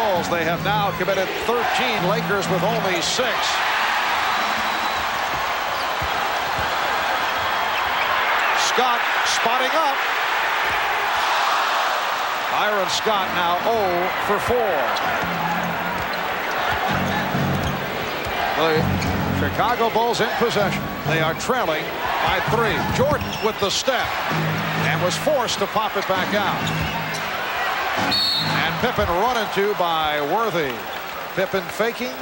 Bulls. They have now committed 13. Lakers with only 6. Scott spotting up. Byron Scott now 0 for 4. The Chicago Bulls in possession. They are trailing by 3. Jordan with the step and was forced to pop it back out. And Pippen run into by Worthy. Pippen faking,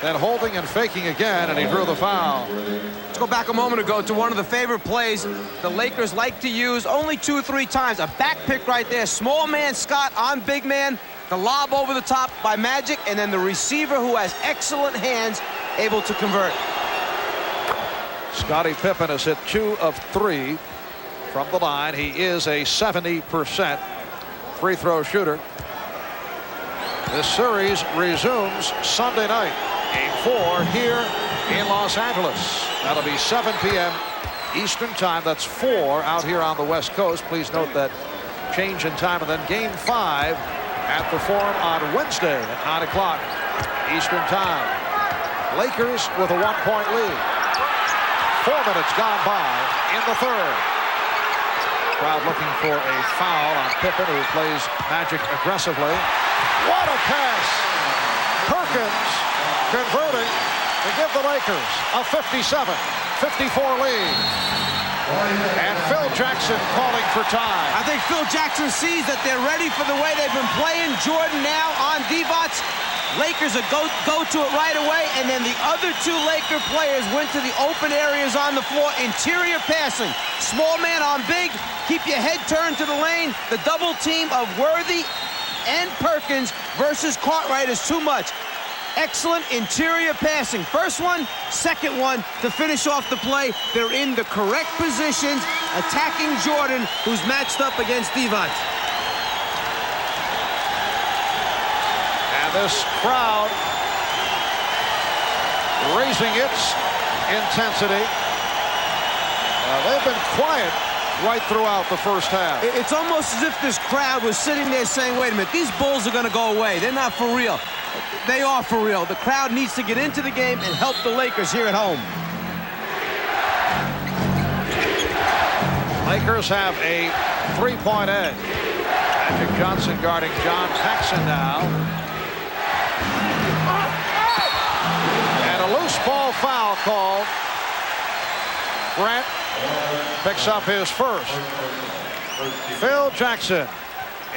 then holding and faking again, and he drew the foul. Let's go back a moment ago to one of the favorite plays the Lakers like to use only 2 or 3 times. A back pick right there. Small man Scott on big man. The lob over the top by Magic, and then the receiver who has excellent hands able to convert. Scottie Pippen has hit 2 of 3 from the line. He is a 70% free throw shooter. This series resumes Sunday night. Game 4 here in Los Angeles. That'll be 7 p.m. Eastern time. That's 4 out here on the West Coast. Please note that change in time. And then Game 5 at the Forum on Wednesday at 9 o'clock Eastern time. Lakers with a 1-point lead. 4 minutes gone by in the third. Crowd looking for a foul on Pippen, who plays Magic aggressively. What a pass! Perkins converting to give the Lakers a 57-54 lead. And Phil Jackson calling for time. I think Phil Jackson sees that they're ready for the way they've been playing. Jordan now on Divac. Lakers will go to it right away, and then the other 2 Laker players went to the open areas on the floor. Interior passing. Small man on big. Keep your head turned to the lane. The double team of Worthy and Perkins versus Cartwright is too much. Excellent interior passing. First one, second one to finish off the play. They're in the correct positions, attacking Jordan, who's matched up against Divac. And this crowd raising its intensity. They've been quiet right throughout the first half. It's almost as if this crowd was sitting there saying, wait a minute, these Bulls are going to go away. They're not for real. They are for real. The crowd needs to get into the game and help the Lakers here at home. Lakers have a 3-point edge. Magic Johnson guarding John Paxson now. And a loose ball foul called. Grant picks up his first. Phil Jackson,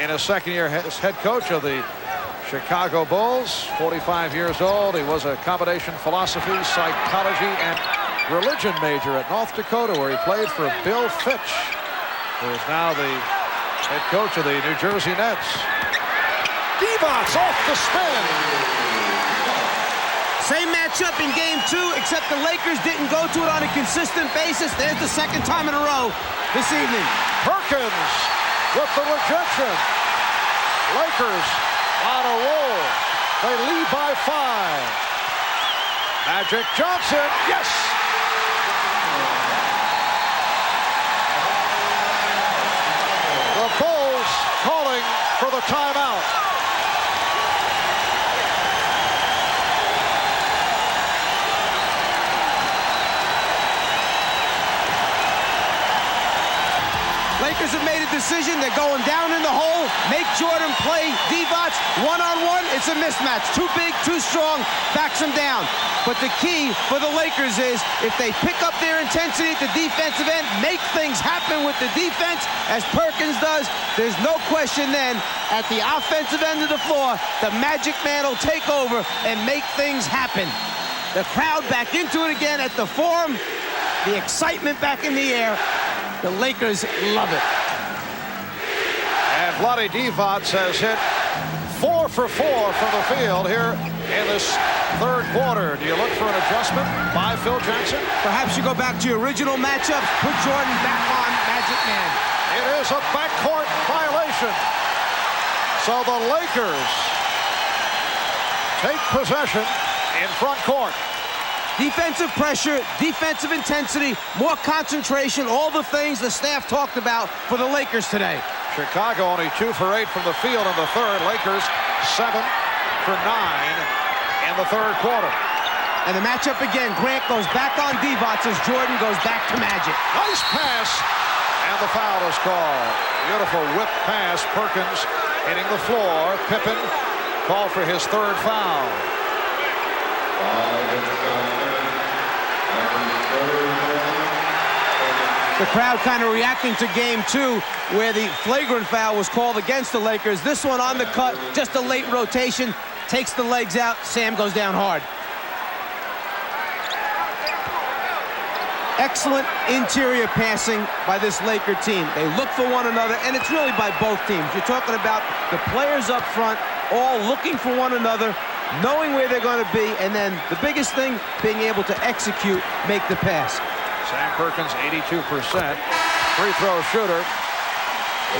in his second year as head coach of the Chicago Bulls, 45 years old. He was a combination philosophy, psychology, and religion major at North Dakota, where he played for Bill Fitch, who is now the head coach of the New Jersey Nets. Divac off the spin. Same matchup in Game 2, except the Lakers didn't go to it on a consistent basis. There's the second time in a row this evening. Perkins with the rejection. Lakers on a roll. They lead by 5. Magic Johnson, yes! The Bulls calling for the timeout. Lakers have made a decision. They're going down in the hole. Make Jordan play Divac one-on-one. It's a mismatch. Too big, too strong. Backs him down. But the key for the Lakers is if they pick up their intensity at the defensive end, make things happen with the defense, as Perkins does, there's no question then at the offensive end of the floor, the Magic Man will take over and make things happen. The crowd back into it again at the Forum. The excitement back in the air. The Lakers love it. And Vlade Divac has hit 4 for 4 from the field here in this third quarter. Do you look for an adjustment by Phil Jackson? Perhaps you go back to your original matchups, put Jordan back on Magic Man. It is a backcourt violation. So the Lakers take possession in front court. Defensive pressure, defensive intensity, more concentration, all the things the staff talked about for the Lakers today. Chicago only 2 for 8 from the field in the third. Lakers 7 for 9 in the third quarter. And the matchup again, Grant goes back on Divac as Jordan goes back to Magic. Nice pass, and the foul is called. Beautiful whip pass. Perkins hitting the floor. Pippen called for his third foul. The crowd kind of reacting to game 2, where the flagrant foul was called against the Lakers. This one on the cut, just a late rotation, takes the legs out. Sam goes down hard. Excellent interior passing by this Laker team. They look for one another, and it's really by both teams. You're talking about the players up front, all looking for one another, knowing where they're going to be, and then the biggest thing, being able to execute, make the pass. Sam Perkins, 82% free throw shooter.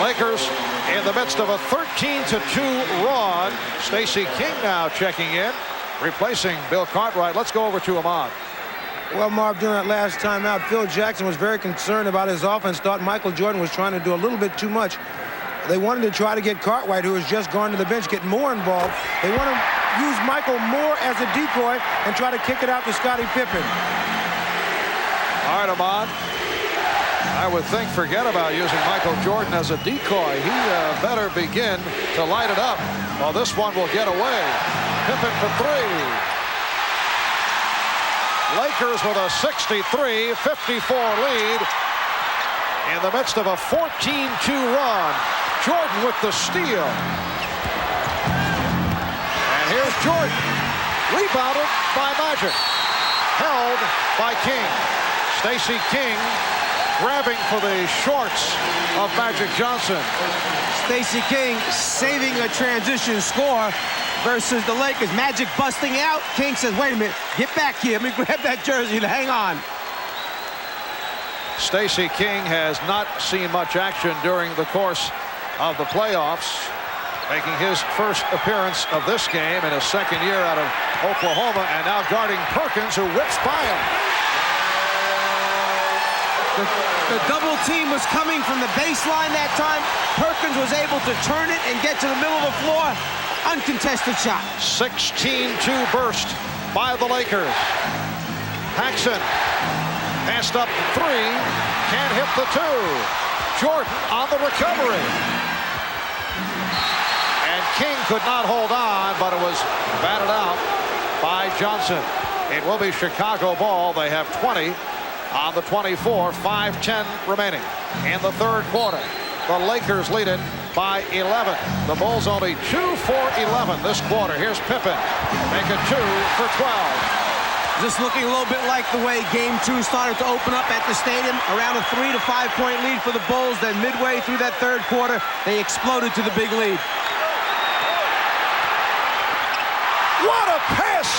Lakers in the midst of a 13-2 run. Stacey King now checking in, replacing Bill Cartwright. Let's go over to Ahmad. Well, Marv, during that last timeout, Phil Jackson was very concerned about his offense, thought Michael Jordan was trying to do a little bit too much. They wanted to try to get Cartwright, who has just gone to the bench, get more involved. They want to use Michael more as a decoy and try to kick it out to Scottie Pippen. All right, Ahmad. I would think forget about using Michael Jordan as a decoy. He better begin to light it up. Well, this one will get away. Pippen for 3. Lakers with a 63-54 lead in the midst of a 14-2 run. Jordan with the steal. And here's Jordan. Rebounded by Magic. Held by King. Stacey King grabbing for the shorts of Magic Johnson. Stacey King saving a transition score versus the Lakers. Magic busting out. King says, wait a minute, get back here. Let me grab that jersey and hang on. Stacey King has not seen much action during the course of the playoffs, making his first appearance of this game in his second year out of Oklahoma, and now guarding Perkins, who whips by him. The double team was coming from the baseline that time. Perkins was able to turn it and get to the middle of the floor. Uncontested shot. 16-2 burst by the Lakers. Paxson passed up 3, can't hit the 2. Jordan on the recovery. And King could not hold on, but it was batted out by Johnson. It will be Chicago ball. They have 20 on the 24, 5:10 remaining in the third quarter. The Lakers lead it by 11. The Bulls only 2 for 11 this quarter. Here's Pippen, make it 2 for 12. Just looking a little bit like the way game 2 started to open up at the stadium. Around a 3 to 5 point lead for the Bulls. Then midway through that third quarter, they exploded to the big lead. What a pass!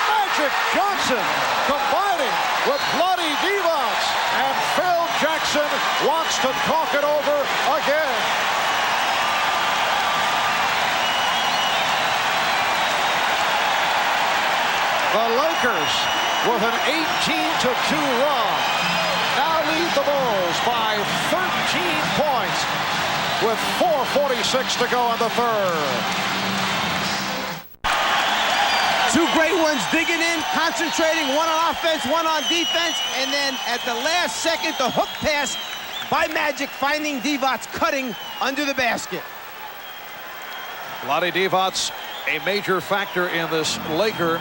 Magic Johnson combining with Bloody Divac, and Phil Jackson wants to talk it over again. The Lakers with an 18-2 run now lead the Bulls by 13 points with 4:46 to go in the third. 2 great ones digging in, concentrating, one on offense, one on defense, and then at the last second, the hook pass by Magic, finding Divac cutting under the basket. Vlade Divac, a major factor in this Laker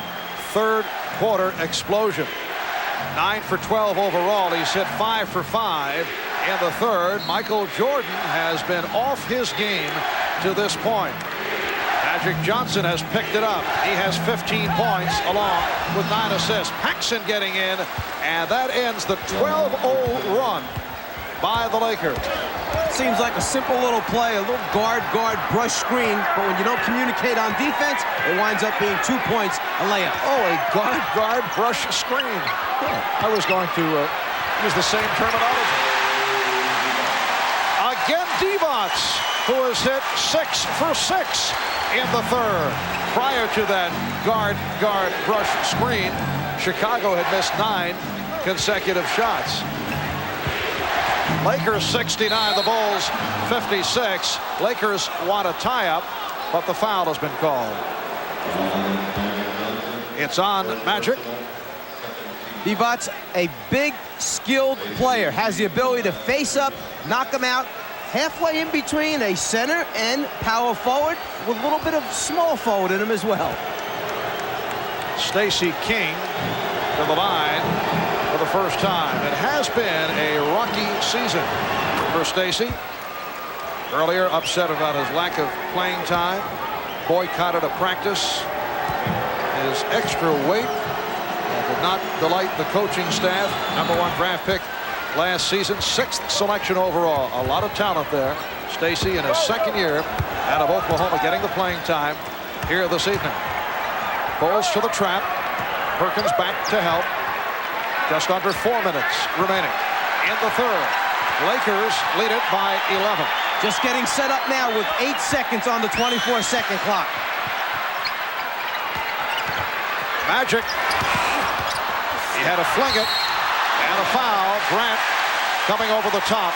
third quarter explosion. 9 for 12 overall. He's hit 5 for 5 in the third. Michael Jordan has been off his game to this point. Magic Johnson has picked it up. He has 15 points along with 9 assists. Paxson getting in, and that ends the 12-0 run by the Lakers. Seems like a simple little play, a little guard brush screen, but when you don't communicate on defense, it winds up being 2 points, a layup. Oh, a guard brush screen. Yeah, I was going to use the same terminology. Again, Divac, who has hit 6 for 6 in the third. Prior to that guard brush screen, Chicago had missed 9 consecutive shots. Lakers 69, the Bulls 56. Lakers want a tie-up, but the foul has been called. It's on Magic. Divac's a big, skilled player. Has the ability to face up, knock him out, halfway in between a center and power forward with a little bit of small forward in him as well. Stacey King to the line for the first time. It has been a rocky season for Stacey. Earlier, upset about his lack of playing time. Boycotted a practice. His extra weight did not delight the coaching staff. #1 draft pick last season, 6th selection overall. A lot of talent there. Stacey in his second year out of Oklahoma getting the playing time here this evening. Bowles to the trap. Perkins back to help. Just under 4 minutes remaining in the third. Lakers lead it by 11. Just getting set up now with 8 seconds on the 24-second clock. Magic. He had to fling it. And a foul. Grant coming over the top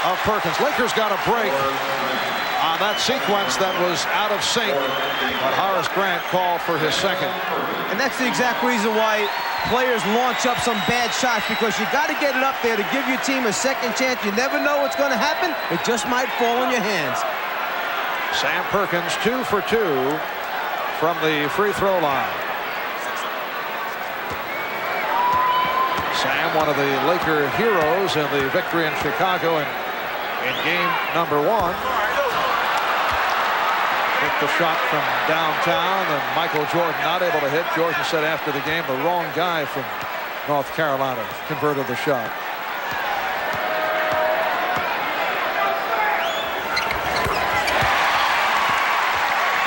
of Perkins. Lakers got a break on that sequence that was out of sync. But Horace Grant called for his second. And that's the exact reason why players launch up some bad shots, because you got to get it up there to give your team a second chance. You never know what's going to happen. It just might fall in your hands. Sam Perkins 2 for 2 from the free throw line. Sam, one of the Laker heroes in the victory in Chicago in game #1. Took the shot from downtown, and Michael Jordan not able to hit. Jordan said after the game the wrong guy from North Carolina converted the shot.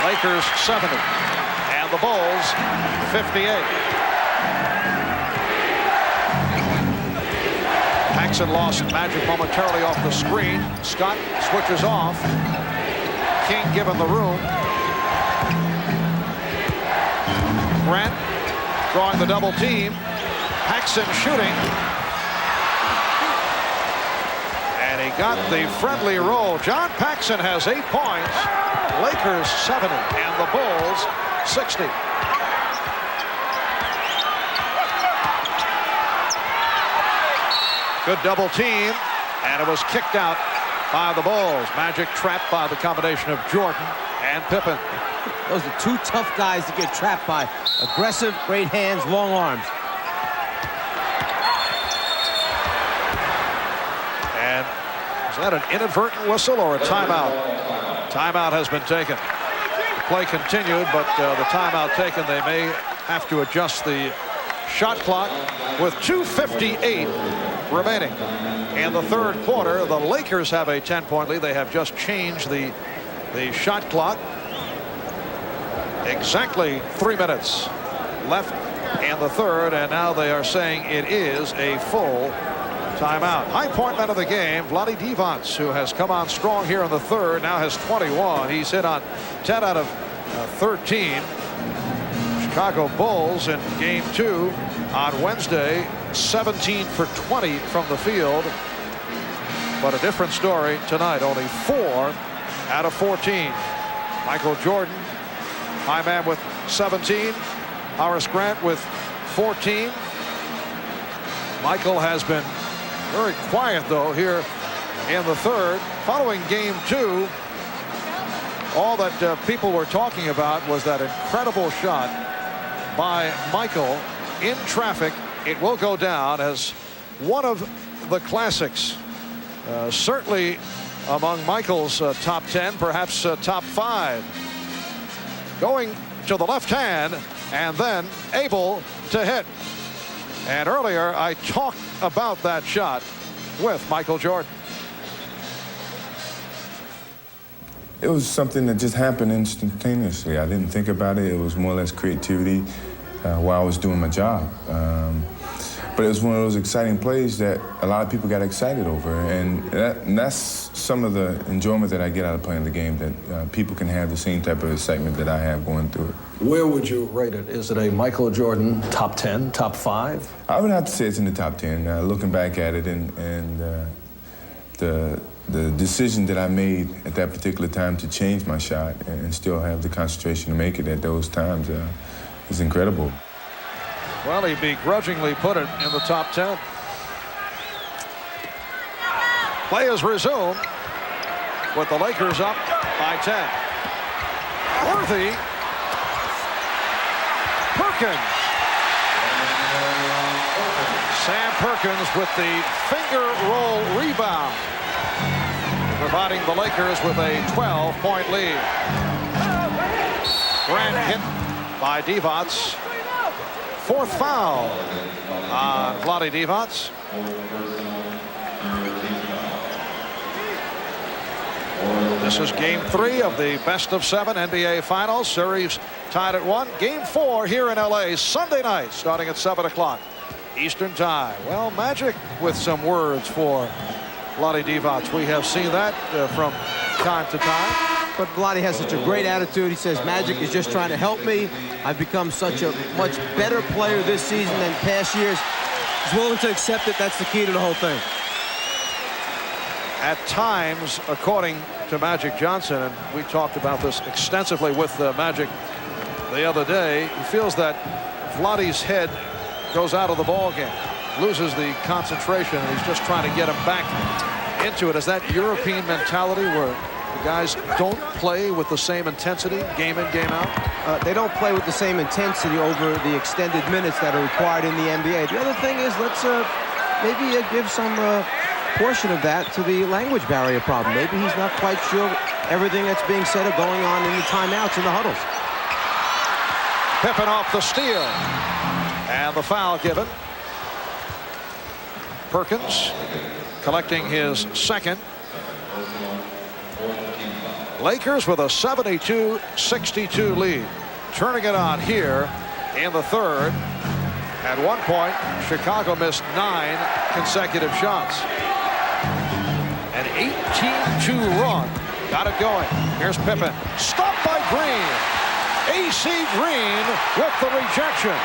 Lakers 70 and the Bulls 58. Paxson lost Magic momentarily off the screen. Scott switches off. King given the room. Grant drawing the double team. Paxson shooting. And he got the friendly roll. John Paxson has 8 points. Lakers 70 and the Bulls 60. Good double team, and it was kicked out by the Bulls. Magic trapped by the combination of Jordan and Pippen. Those are 2 tough guys to get trapped by. Aggressive, great hands, long arms. And is that an inadvertent whistle or a timeout? Timeout has been taken. The play continued, but the timeout taken. They may have to adjust the shot clock with 2:58 remaining in the third quarter. The Lakers have a 10-point lead. They have just changed the shot clock. Exactly 3 minutes left in the third, and now they are saying it is a full timeout. High point man of the game, Vlade Divac, who has come on strong here in the third, now has 21. He's hit on 10 out of 13. Chicago Bulls in game 2 on Wednesday, 17 for 20 from the field. But a different story tonight, only 4 out of 14. Michael Jordan, high man with 17. Horace Grant with 14. Michael has been very quiet, though, here in the third. Following game 2, all that people were talking about was that incredible shot by Michael in traffic. It will go down as one of the classics. Certainly among Michael's top 10, perhaps top 5. Going to the left hand and then able to hit. And earlier I talked about that shot with Michael Jordan. It was something that just happened instantaneously. I didn't think about it. It was more or less creativity while I was doing my job. But it was one of those exciting plays that a lot of people got excited over. And that's some of the enjoyment that I get out of playing the game, that people can have the same type of excitement that I have going through it. Where would you rate it? Is it a Michael Jordan top 10, top 5? I would have to say it's in the top 10. Looking back at it and the the decision that I made at that particular time to change my shot and still have the concentration to make it at those times is incredible. Well, he begrudgingly put it in the top 10. Play is resumed with the Lakers up by 10. Worthy. Perkins. Sam Perkins with the finger roll rebound, providing the Lakers with a 12-point lead. Grant hit by Divac. Fourth foul on Vlade Divac. This is game 3 of the best-of-7 NBA Finals. Series tied at 1. Game 4 here in LA Sunday night, starting at 7 o'clock Eastern Time. Well, Magic with some words for Vlade Divac. We have seen that from time to time. But Vlade has such a great attitude. He says, Magic is just trying to help me. I've become such a much better player this season than past years. He's willing to accept it. That's the key to the whole thing. At times, according to Magic Johnson, and we talked about this extensively with Magic the other day, he feels that Vlade's head goes out of the ball game, loses the concentration, and he's just trying to get him back into it. Is that European mentality where the guys don't play with the same intensity game in, game out? They don't play with the same intensity over the extended minutes that are required in the NBA. The other thing is, let's maybe give some portion of that to the language barrier problem. Maybe he's not quite sure everything that's being said or going on in the timeouts in the huddles. Pippen off the steal. And the foul given. Perkins collecting his second. Lakers with a 72-62 lead. Turning it on here in the third. At one point, Chicago missed 9 consecutive shots. An 18-2 run got it going. Here's Pippen. Stopped by Green. A.C. Green with the rejection.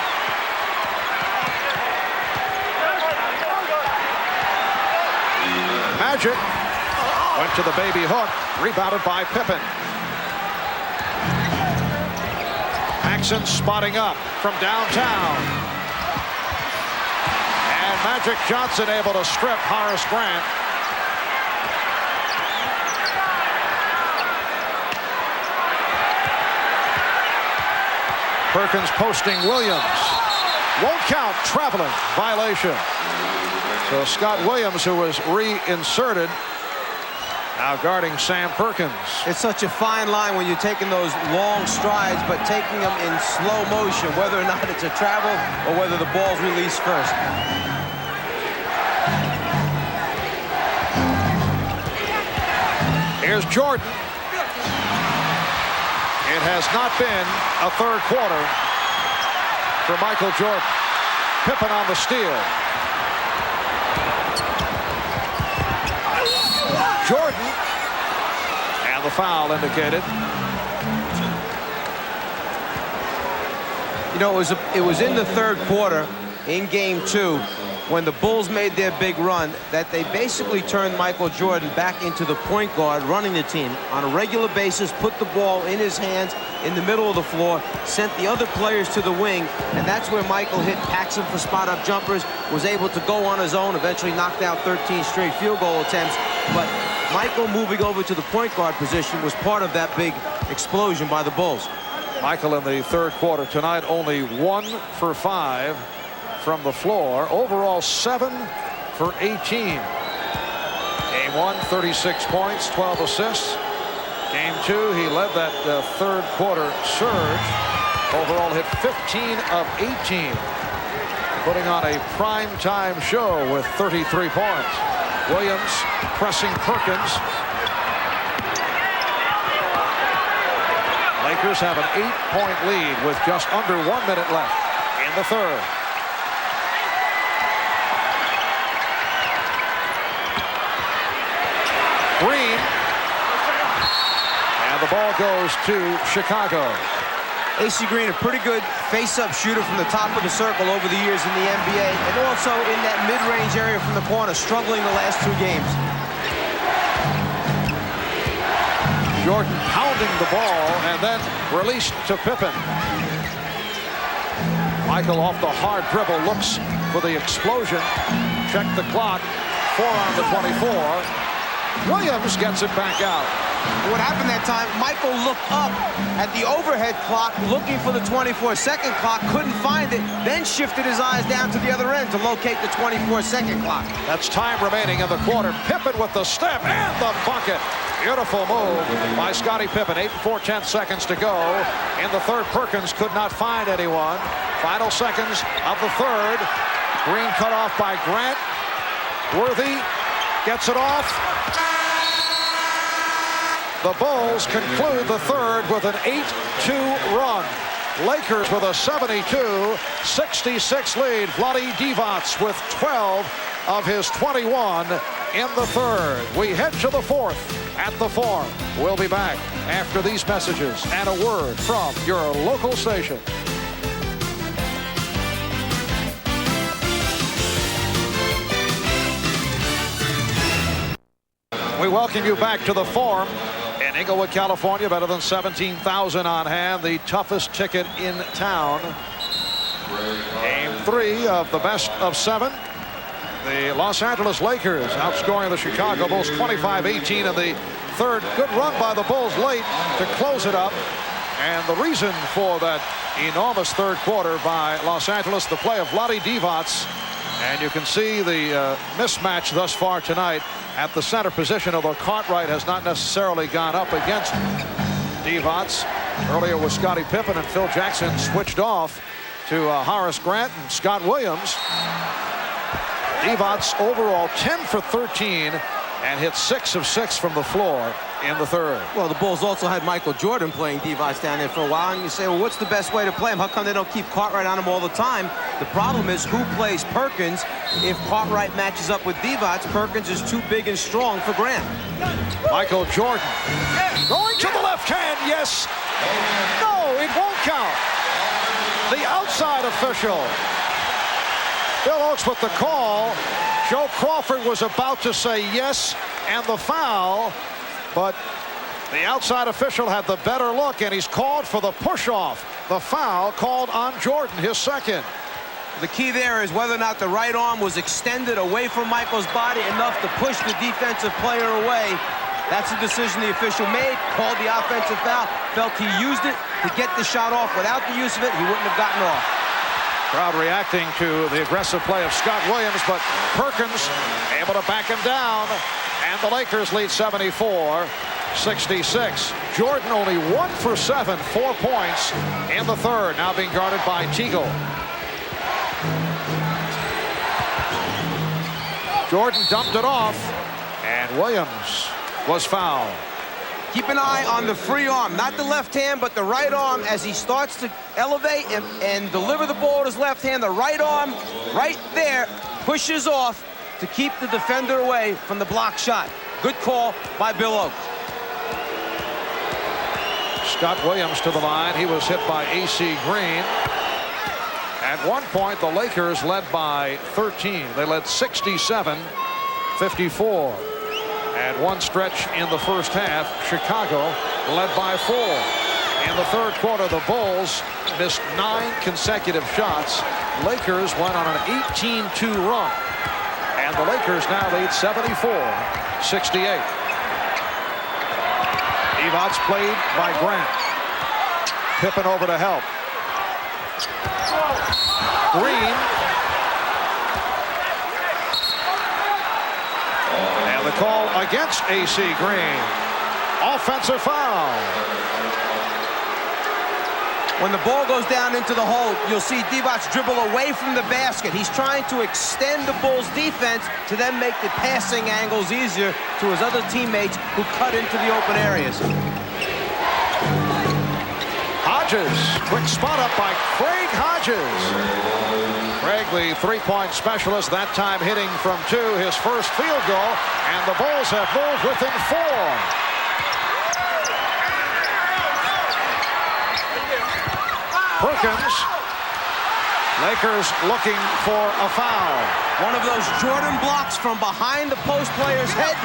Magic went to the baby hook. Rebounded by Pippen. Paxson spotting up from downtown. And Magic Johnson able to strip Horace Grant. Perkins posting Williams. Won't count. Traveling violation. So Scott Williams, who was reinserted, now guarding Sam Perkins. It's such a fine line when you're taking those long strides, but taking them in slow motion, whether or not it's a travel or whether the ball's released first. Here's Jordan. It has not been a third quarter for Michael Jordan. Pippen on the steal. Jordan. And the foul indicated. You know, it was in the third quarter in game 2 when the Bulls made their big run that they basically turned Michael Jordan back into the point guard running the team on a regular basis, put the ball in his hands in the middle of the floor, sent the other players to the wing, and that's where Michael hit Paxson for spot-up jumpers, was able to go on his own, eventually knocked out 13 straight field goal attempts. But Michael moving over to the point guard position was part of that big explosion by the Bulls. Michael in the third quarter tonight only 1 for 5 from the floor. Overall 7 for 18. Game 1, 36 points, 12 assists. Game 2, he led that third quarter surge. Overall hit 15 of 18. Putting on a prime time show with 33 points. Williams pressing Perkins. Lakers have an 8-point lead with just under 1 minute left in the third. Green. And the ball goes to Chicago. A.C. Green, a pretty good face-up shooter from the top of the circle over the years in the NBA, and also in that mid-range area from the corner, struggling the last 2 games. Jordan pounding the ball and then released to Pippen. Michael off the hard dribble looks for the explosion. Check the clock. 4 on the 24. Williams gets it back out. What happened that time, Michael looked up at the overhead clock looking for the 24-second clock, couldn't find it, then shifted his eyes down to the other end to locate the 24-second clock. That's time remaining in the quarter. Pippen with the step and the bucket. Beautiful move by Scottie Pippen. 8 4/10 seconds to go. In the third, Perkins could not find anyone. Final seconds of the third. Green cut off by Grant. Worthy gets it off. The Bulls conclude the third with an 8-2 run. Lakers with a 72-66 lead. Vlade Divac with 12 of his 21 in the third. We head to the fourth at the Forum. We'll be back after these messages and a word from your local station. We welcome you back to the Forum in Inglewood, California. Better than 17,000 on hand. The toughest ticket in town. Game 3 of the best of 7. The Los Angeles Lakers outscoring the Chicago Bulls 25-18 in the third. Good run by the Bulls late to close it up. And the reason for that enormous third quarter by Los Angeles, the play of Vlade Divac. And you can see the mismatch thus far tonight at the center position, although Cartwright has not necessarily gone up against Divac. Earlier was Scottie Pippen, and Phil Jackson switched off to Horace Grant and Scott Williams. Divac overall 10 for 13 and hit 6 of 6 from the floor in the third. Well, the Bulls also had Michael Jordan playing Divac down there for a while, and you say, well, what's the best way to play him? How come they don't keep Cartwright on him all the time? The problem is who plays Perkins. If Cartwright matches up with Divac, Perkins is too big and strong for Grant. Michael Jordan going to the left hand. Yes. No, it won't count. The outside official. Bill Oakes with the call. Joe Crawford was about to say yes and the foul, but the outside official had the better look, and he's called for the push-off. The foul called on Jordan, his second. The key there is whether or not the right arm was extended away from Michael's body enough to push the defensive player away. That's the decision the official made, called the offensive foul, felt he used it to get the shot off. Without the use of it, he wouldn't have gotten off. Crowd reacting to the aggressive play of Scott Williams, but Perkins able to back him down, and the Lakers lead 74-66. Jordan only 1 for 7, 4 points in the third, now being guarded by Teagle. Jordan dumped it off, and Williams was fouled. Keep an eye on the free arm, not the left hand, but the right arm as he starts to elevate and deliver the ball with his left hand. The right arm right there pushes off to keep the defender away from the block shot. Good call by Bill Oakes. Scott Williams to the line. He was hit by A.C. Green. At one point, the Lakers led by 13. They led 67-54. At one stretch in the first half, Chicago led by 4. In the third quarter, the Bulls missed 9 consecutive shots. Lakers went on an 18-2 run. And the Lakers now lead 74-68. Divac played by Grant. Pippen over to help. Green. And the call against A.C. Green. Offensive foul. When the ball goes down into the hole, you'll see Divac dribble away from the basket. He's trying to extend the Bulls' defense to then make the passing angles easier to his other teammates who cut into the open areas. Hodges, quick spot up by Craig Hodges. Craig, the three-point specialist, that time hitting from 2, his first field goal, and the Bulls have moved within 4. Perkins. Lakers looking for a foul. One of those Jordan blocks from behind the post player's head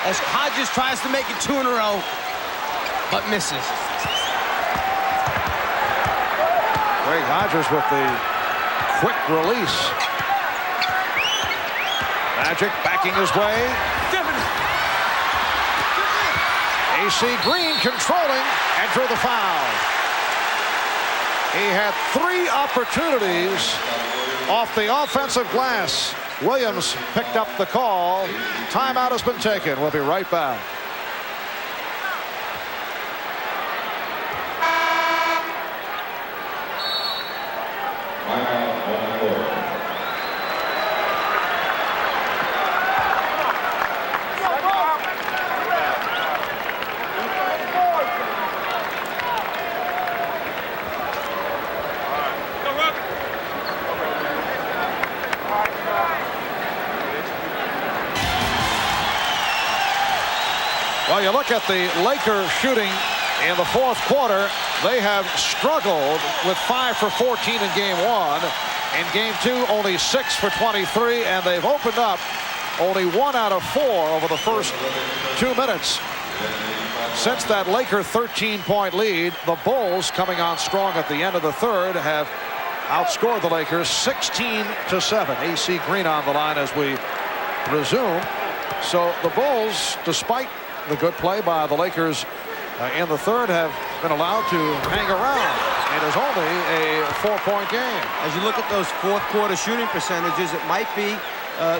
as Hodges tries to make it 2 in a row. but misses. Greg Hodges with the quick release. Magic backing his way. AC Green controlling and drew the foul. He had 3 opportunities off the offensive glass. Williams picked up the call. Timeout has been taken. We'll be right back. Well, you look at the Lakers shooting in the 4th quarter. They have struggled with 5 for 14 in game 1. In game 2, only 6 for 23, and they've opened up only 1 out of 4 over the first 2 minutes. Since that Laker 13-point lead, the Bulls, coming on strong at the end of the 3rd, have outscored the Lakers 16-7. AC Green on the line as we resume. So the Bulls, despite the good play by the Lakers in the 3rd, have been allowed to hang around. It is only a 4-point game. As you look at those 4th quarter shooting percentages, it might be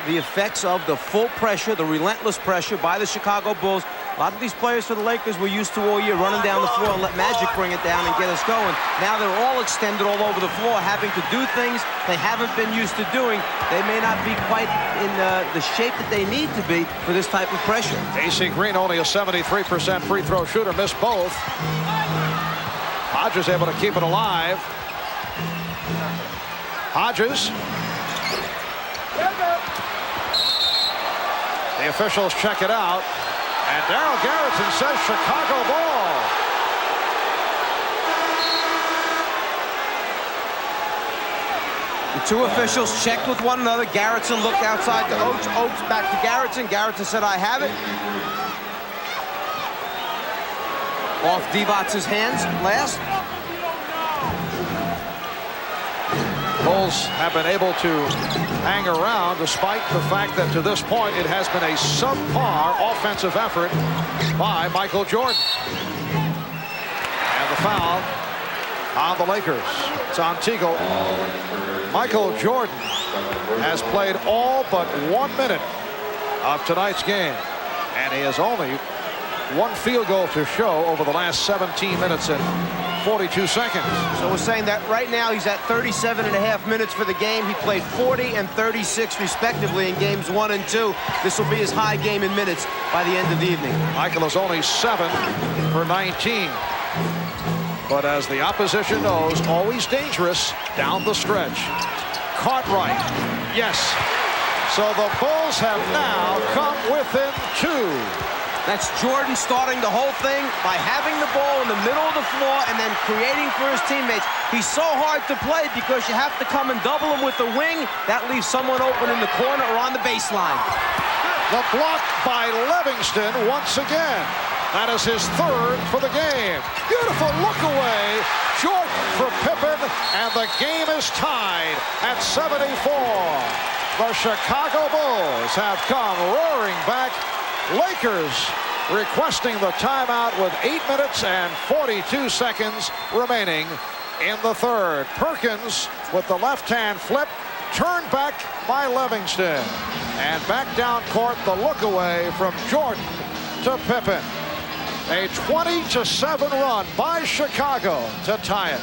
the effects of the full pressure, the relentless pressure by the Chicago Bulls. A lot of these players for the Lakers were used to all year running down the floor and let Magic bring it down and get us going. Now they're all extended all over the floor, having to do things they haven't been used to doing. They may not be quite in the shape that they need to be for this type of pressure. AC Green, only a 73% free throw shooter, missed both. Hodges able to keep it alive. Hodges. The officials check it out. And Darryl Garrison says Chicago ball. The 2 officials checked with one another. Garrison looked outside to Oates. Oates back to Garrison. Garrison said, I have it. Off Divac's hands last. Bulls have been able to hang around despite the fact that to this point it has been a subpar offensive effort by Michael Jordan. And the foul on the Lakers. It's on Teagle. Michael Jordan has played all but 1 minute of tonight's game, and he has only 1 field goal to show over the last 17 minutes and 42 seconds. So we're saying that right now he's at 37.5 minutes for the game. He played 40 and 36 respectively in games 1 and 2. This will be his high game in minutes by the end of the evening. Michael is only 7 for 19. But as the opposition knows, always dangerous down the stretch. Cartwright, yes. So the Bulls have now come within 2. That's Jordan starting the whole thing by having the ball in the middle of the floor and then creating for his teammates. He's so hard to play because you have to come and double him with the wing. That leaves someone open in the corner or on the baseline. The block by Livingston once again. That is his 3rd for the game. Beautiful look away. Jordan for Pippen, and the game is tied at 74. The Chicago Bulls have come roaring back. Lakers requesting the timeout with 8 minutes and 42 seconds remaining in the 3rd. Perkins with the left-hand flip, turned back by Livingston. And back down court, the look away from Jordan to Pippen. A 20-7 run by Chicago to tie it.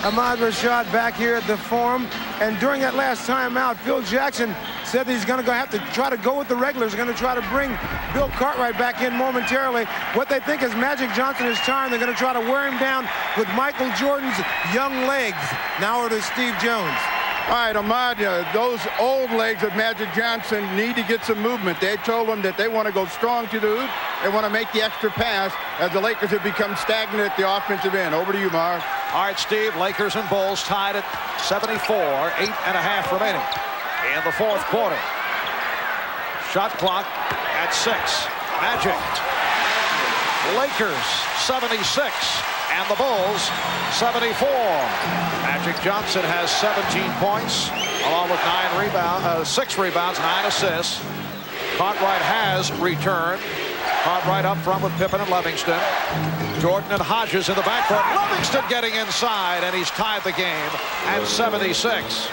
Ahmad Rashad back here at the Forum, and during that last timeout, Phil Jackson said that he's going to have to try to go with the regulars. They're going to try to bring Bill Cartwright back in momentarily. What they think is Magic Johnson is tired. They're going to try to wear him down with Michael Jordan's young legs. Now it is Steve Jones. All right, Ahmad, those old legs of Magic Johnson need to get some movement. They told him that they want to go strong to the hoop. They want to make the extra pass as the Lakers have become stagnant at the offensive end. Over to you, Marv. All right, Steve, Lakers and Bulls tied at 74, 8.5 remaining in the 4th quarter. Shot clock at 6. Magic. Lakers 76 and the Bulls 74. Magic Johnson has 17 points along with 6 rebounds, 9 assists. Cartwright has returned. Cartwright up front with Pippen and Livingston. Jordan and Hodges in the backcourt. Livingston getting inside, and he's tied the game at 76.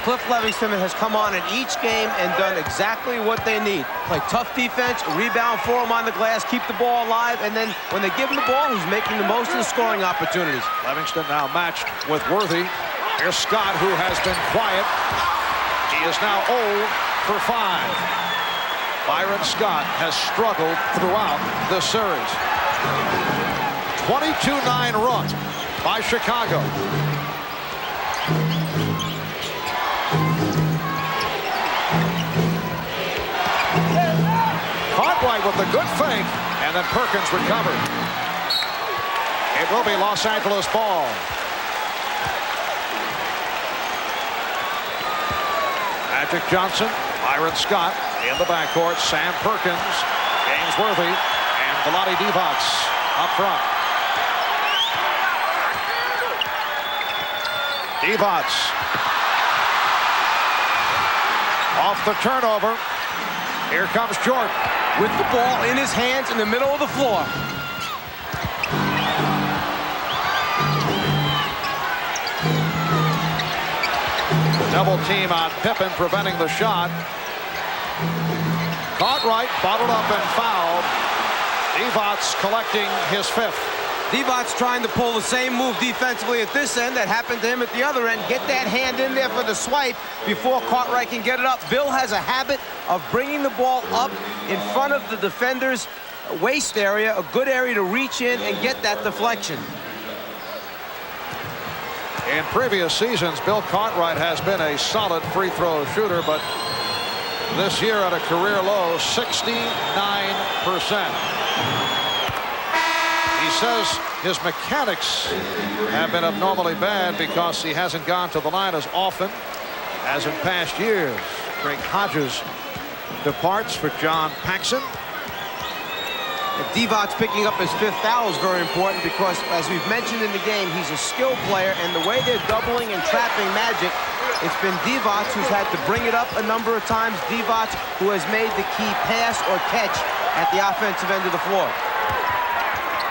Cliff Livingston has come on in each game and done exactly what they need. Play tough defense, rebound for him on the glass, keep the ball alive, and then when they give him the ball, he's making the most of the scoring opportunities. Livingston now matched with Worthy. Here's Scott, who has been quiet. He is now 0 for 5. Byron Scott has struggled throughout this series. 22-9 run by Chicago. Cartwright with the good fake, and then Perkins recovered. It will be Los Angeles ball. Magic Johnson, Byron Scott in the backcourt, Sam Perkins, James Worthy, and Vlade Divac up front. Divac off the turnover. Here comes Jordan with the ball in his hands in the middle of the floor. Double team on Pippen, preventing the shot. Cartwright bottled up and fouled. Divac collecting his 5th. Divac trying to pull the same move defensively at this end that happened to him at the other end. Get that hand in there for the swipe before Cartwright can get it up. Bill has a habit of bringing the ball up in front of the defender's waist area, a good area to reach in and get that deflection. In previous seasons, Bill Cartwright has been a solid free throw shooter, but this year at a career low, 69%. He says his mechanics have been abnormally bad because he hasn't gone to the line as often as in past years. Craig Hodges departs for John Paxson. Divac picking up his 5th foul is very important because, as we've mentioned in the game, he's a skill player, and the way they're doubling and trapping Magic, it's been Divac who's had to bring it up a number of times. Divac who has made the key pass or catch at the offensive end of the floor.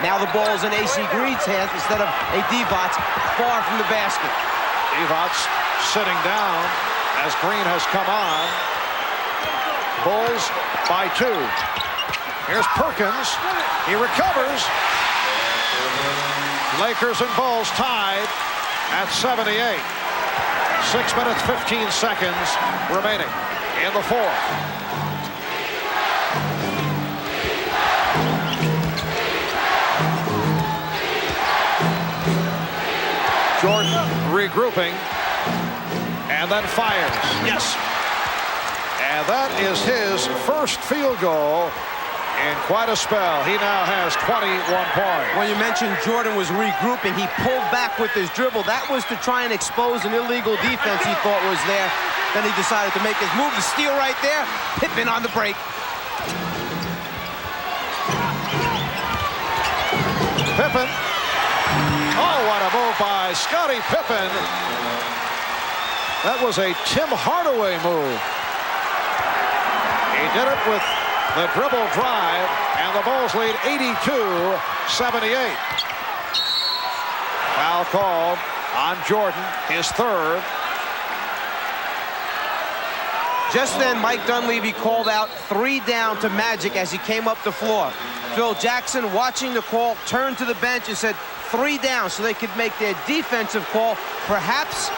Now the ball is in AC Green's hands instead of a Divac far from the basket. Divac sitting down as Green has come on. Bulls by 2. Here's Perkins. He recovers. Lakers and Bulls tied at 78. 6 minutes, 15 seconds remaining in the 4th. Jordan regrouping and then fires. Yes. And that is his first field goal in quite a spell. He now has 21 points. When you mentioned Jordan was regrouping, he pulled back with his dribble. That was to try and expose an illegal defense he thought was there. Then he decided to make his move. The steal right there. Pippen on the break. Pippen. Oh, what a move by Scottie Pippen. That was a Tim Hardaway move. He did it with the dribble drive, and the Bulls lead 82-78. Foul called on Jordan, his 3rd. Just then, Mike Dunleavy called out 3 down to Magic as he came up the floor. Phil Jackson, watching the call, turned to the bench and said 3 down so they could make their defensive call. Perhaps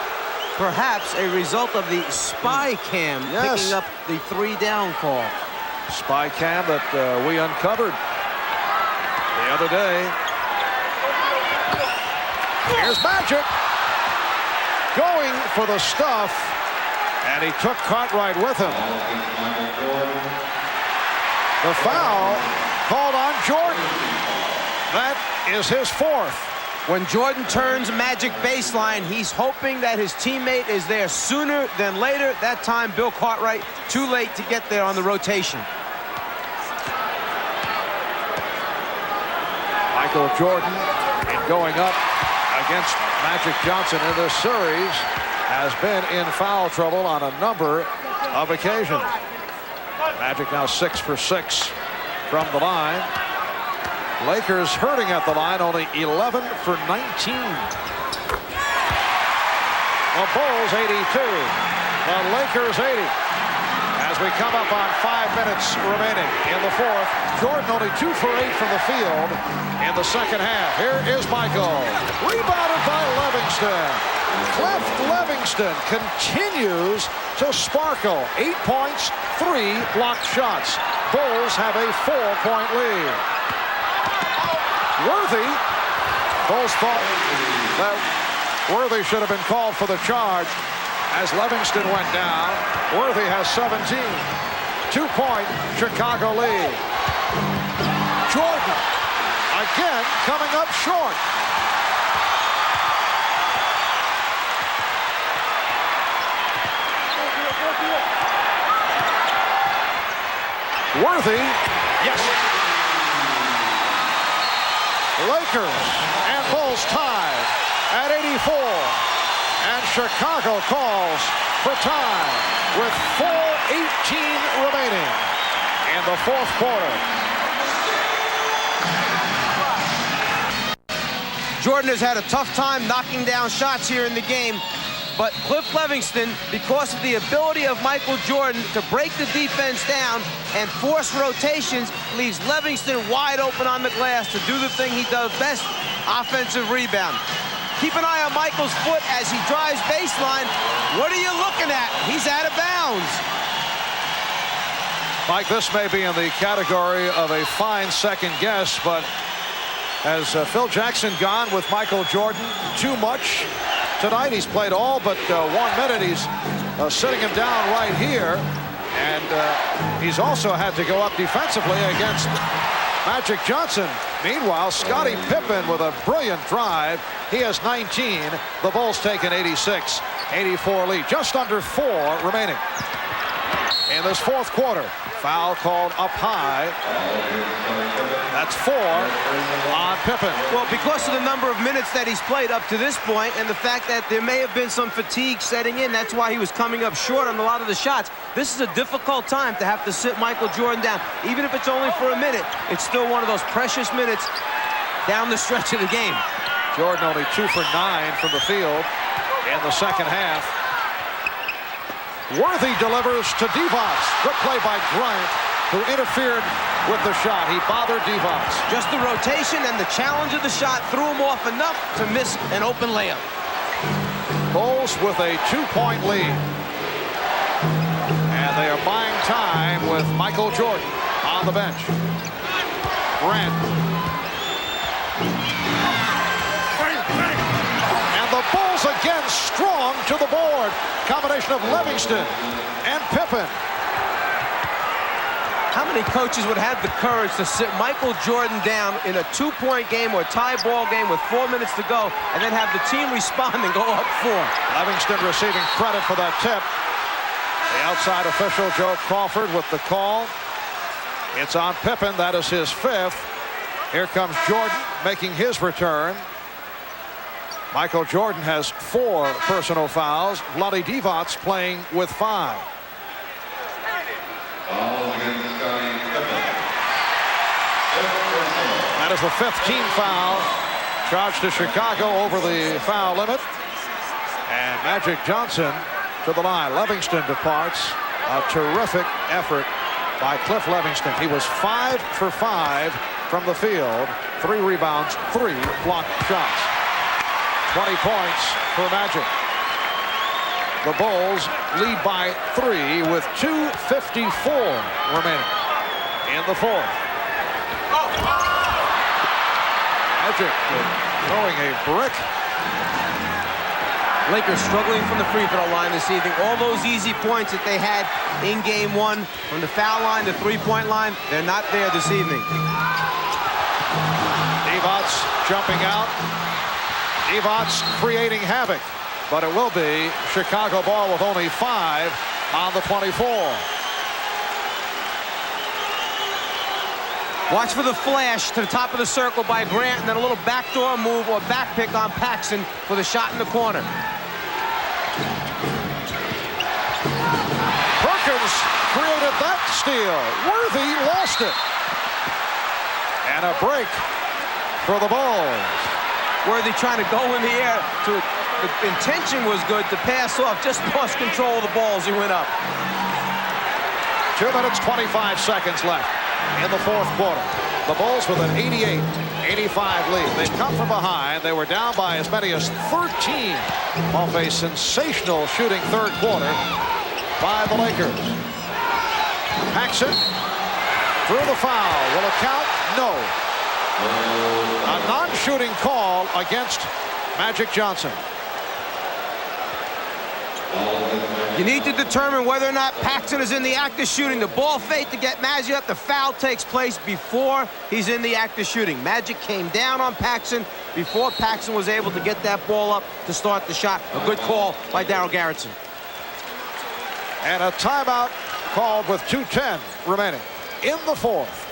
a result of the spy cam picking up the 3 down call. Spy cam that we uncovered the other day. Here's Magic going for the stuff, and he took Cartwright with him. The foul called on Jordan. That is his 4th. When Jordan turns Magic baseline, he's hoping that his teammate is there sooner than later. That time, Bill Cartwright, too late to get there on the rotation. Michael Jordan, in going up against Magic Johnson in this series, has been in foul trouble on a number of occasions. Magic now 6 for 6 from the line. Lakers hurting at the line, only 11 for 19. The Bulls 82, the Lakers 80. As we come up on 5 minutes remaining in the fourth, Jordan only 2 for 8 from the field in the second half. Here is Michael, rebounded by Livingston. Cliff Livingston continues to sparkle. 8 points, 3 blocked shots. Bulls have a 4-point lead. Worthy, Bulls thought that Worthy should have been called for the charge as Livingston went down. Worthy has 17. 2-point Chicago lead. Jordan again coming up short. Worthy, yes. Lakers and Bulls tied at 84. And Chicago calls for time with 4:18 remaining in the fourth quarter. Jordan has had a tough time knocking down shots here in the game. But Cliff Livingston, because of the ability of Michael Jordan to break the defense down and force rotations, leaves Livingston wide open on the glass to do the thing he does best, offensive rebound. Keep an eye on Michael's foot as he drives baseline. What are you looking at? He's out of bounds. Mike, this may be in the category of a fine second guess, but has Phil Jackson gone with Michael Jordan too much tonight? He's played all but 1 minute. He's sitting him down right here, and he's also had to go up defensively against Magic Johnson. Meanwhile, Scottie Pippen with a brilliant drive. He has 19. The Bulls take an 86-84 lead. Just under 4 remaining in this fourth quarter. Foul called up high. That's 4 on Pippen. Well, because of the number of minutes that he's played up to this point and the fact that there may have been some fatigue setting in, that's why he was coming up short on a lot of the shots. This is a difficult time to have to sit Michael Jordan down. Even if it's only for a minute, it's still one of those precious minutes down the stretch of the game. Jordan only 2 for 9 from the field in the second half. Worthy delivers to Divac. Good play by Bryant, who interfered with the shot. He bothered Divac. Just the rotation and the challenge of the shot threw him off enough to miss an open layup. Bulls with a 2-point lead. And they are buying time with Michael Jordan on the bench. Grant. And the Bulls again strong to the board. Combination of Livingston and Pippen. How many coaches would have the courage to sit Michael Jordan down in a 2-point game or a tie ball game with 4 minutes to go and then have the team respond and go up 4? Livingston receiving credit for that tip. The outside official, Joe Crawford, with the call. It's on Pippen. That is his 5th. Here comes Jordan making his return. Michael Jordan has 4 personal fouls. Vlade Divac playing with 5. That is the 5th team foul charged to Chicago over the foul limit. And Magic Johnson to the line. Livingston departs. A terrific effort by Cliff Livingston. He was 5 for 5 from the field. 3 rebounds, 3 blocked shots. 20 points for Magic. The Bulls lead by 3 with 2:54 remaining in the fourth. Magic throwing a brick. Lakers struggling from the free throw line this evening. All those easy points that they had in game 1 from the foul line to 3-point line, they're not there this evening. Divac jumping out. Divac creating havoc, but it will be Chicago ball with only 5 on the 24. Watch for the flash to the top of the circle by Grant, and then a little backdoor move or back pick on Paxson for the shot in the corner. Perkins created that steal. Worthy lost it. And a break for the Bulls. Worthy trying to go in the air. The intention was good to pass off, just lost control of the ball as he went up. 2 minutes, 25 seconds left in the fourth quarter. The Bulls with an 88-85 lead. They come from behind. They were down by as many as 13 off a sensational shooting third quarter by the Lakers. Paxson through the foul. Will it count? No. A non-shooting call against Magic Johnson. You need to determine whether or not Paxson is in the act of shooting. The ball fake to get Magic up. The foul takes place before he's in the act of shooting. Magic came down on Paxson before Paxson was able to get that ball up to start the shot. A good call by Darryl Garretson. And a timeout called with 2:10 remaining in the fourth.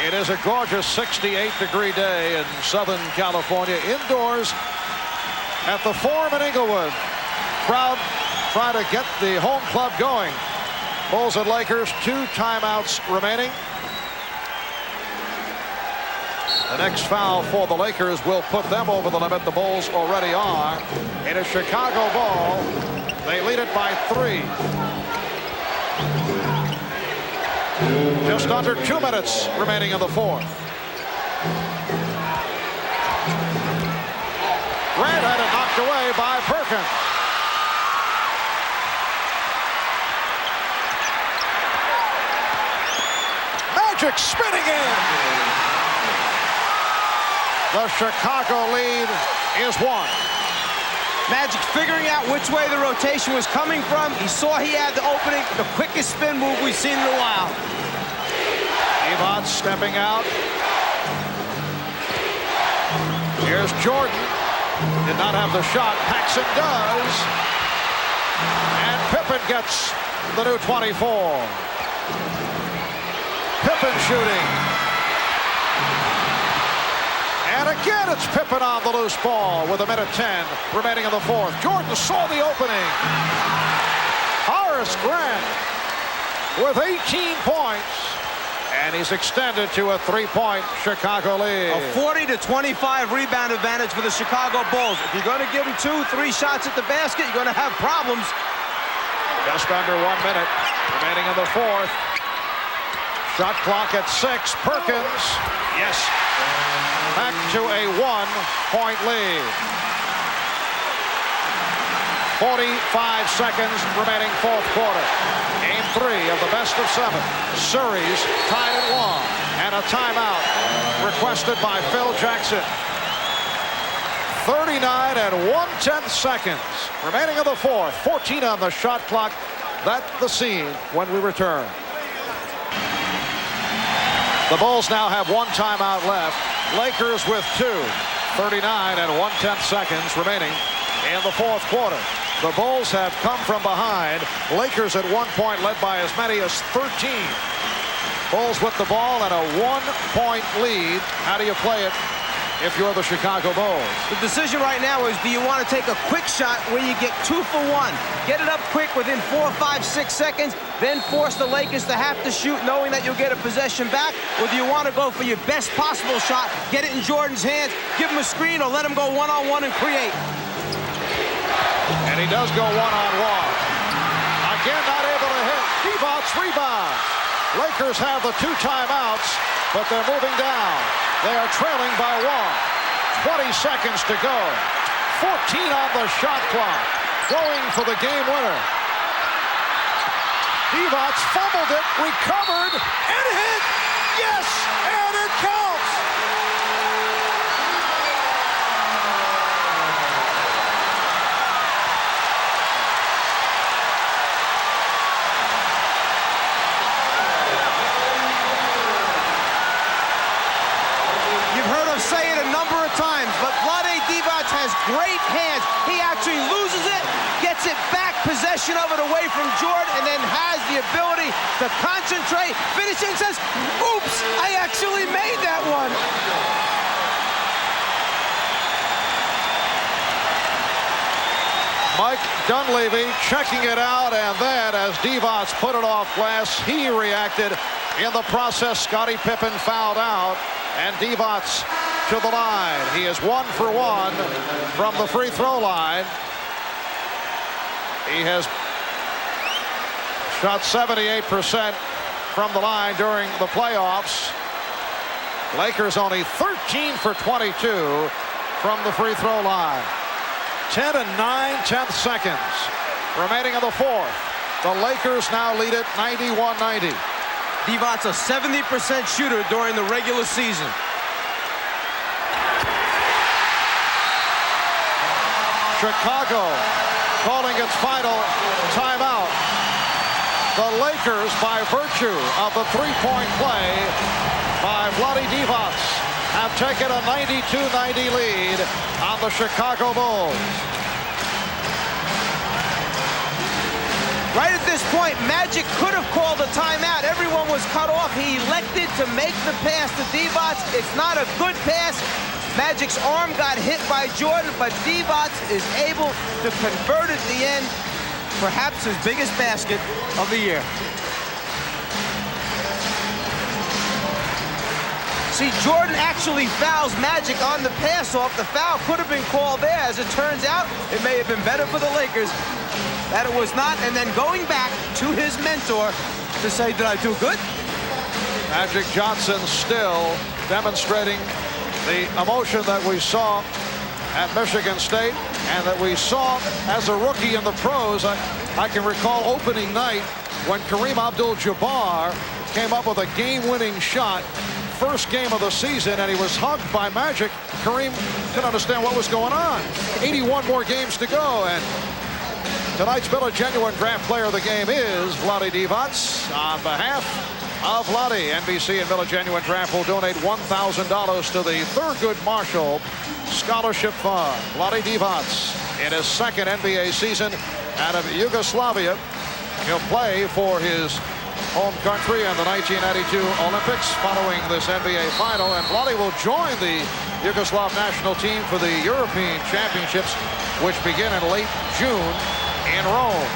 It is a gorgeous 68-degree day in Southern California, indoors at the Forum in Inglewood. Crowd trying to get the home club going. Bulls and Lakers, 2 timeouts remaining. The next foul for the Lakers will put them over the limit. The Bulls already are. It is Chicago ball. They lead it by 3. Just under 2 minutes remaining in the fourth. Grant had it knocked away by Perkins. Magic spinning in. The Chicago lead is 1. Magic figuring out which way the rotation was coming from. He saw he had the opening, the quickest spin move we've seen in a while. Divac stepping out. Here's Jordan. Did not have the shot. Paxson does. And Pippen gets the new 24. Pippen shooting. And again, it's Pippen on the loose ball with 1:10 remaining in the fourth. Jordan saw the opening. Horace Grant with 18 points. And he's extended to a 3-point Chicago lead. A 40-25 rebound advantage for the Chicago Bulls. If you're going to give them 2-3 shots at the basket, you're going to have problems. Just under 1 minute remaining in the fourth. Shot clock at 6. Perkins. Yes. Back to a 1-point lead. 45 seconds remaining fourth quarter. Game 3 of the best of 7. Series tied at 1. And a timeout requested by Phil Jackson. 39 and 1/10 seconds remaining in the fourth. 14 on the shot clock. That's the scene when we return. The Bulls now have 1 timeout left. Lakers with 2. 39 and 1/10 seconds remaining in the fourth quarter. The Bulls have come from behind. Lakers at 1 point led by as many as 13. Bulls with the ball and a 1-point lead. How do you play it if you're the Chicago Bulls? The decision right now is, do you want to take a quick shot where you get 2 for 1? Get it up quick within 4, 5, 6 seconds, then force the Lakers to have to shoot knowing that you'll get a possession back? Or do you want to go for your best possible shot, get it in Jordan's hands, give him a screen, or let him go one-on-one and create? And he does go one-on-one. Again, not able to hit. Divac rebounds. Lakers have the 2 timeouts, but they're moving down. They are trailing by 1. 20 seconds to go. 14 on the shot clock. Going for the game winner. Divac fumbled it, recovered, and hit. Yes, and it counts. Say it a number of times, but Vlade Divac has great hands. He actually loses it, gets it back possession of it away from Jordan and then has the ability to concentrate, finish and says, oops, I actually made that one. Mike Dunleavy checking it out, and then as Divac put it off glass, he reacted. In the process, Scottie Pippen fouled out, and Divac to the line. He is 1 for 1 from the free throw line. He has shot 78% from the line during the playoffs. Lakers only 13 for 22 from the free throw line. 10 and 9/10 seconds remaining in the fourth. The Lakers now lead it 91-90. Divac's a 70% shooter during the regular season. Chicago calling its final timeout. The Lakers, by virtue of the three-point play by Vlade Divac, have taken a 92-90 lead on the Chicago Bulls. Right at this point, Magic could have called a timeout. Everyone was cut off. He elected to make the pass to Divac. It's not a good pass. Magic's arm got hit by Jordan, but Divac is able to convert at the end, perhaps his biggest basket of the year. See, Jordan actually fouls Magic on the pass-off. The foul could have been called there. As it turns out, it may have been better for the Lakers that it was not. And then going back to his mentor to say, did I do good? Magic Johnson still demonstrating the emotion that we saw at Michigan State and that we saw as a rookie in the pros. I can recall opening night when Kareem Abdul-Jabbar came up with a game-winning shot. First game of the season, and he was hugged by Magic. Kareem couldn't understand what was going on. 81 more games to go, and tonight's Miller Genuine Draft Player of the Game is Vlade Divac. On behalf of Vlade, NBC and Miller Genuine Draft will donate $1,000 to the Thurgood Marshall Scholarship Fund. Vlade Divac in his second NBA season out of Yugoslavia. He'll play for his home country and the 1992 Olympics following this NBA final, and Vlade will join the Yugoslav national team for the European Championships, which begin in late June in Rome.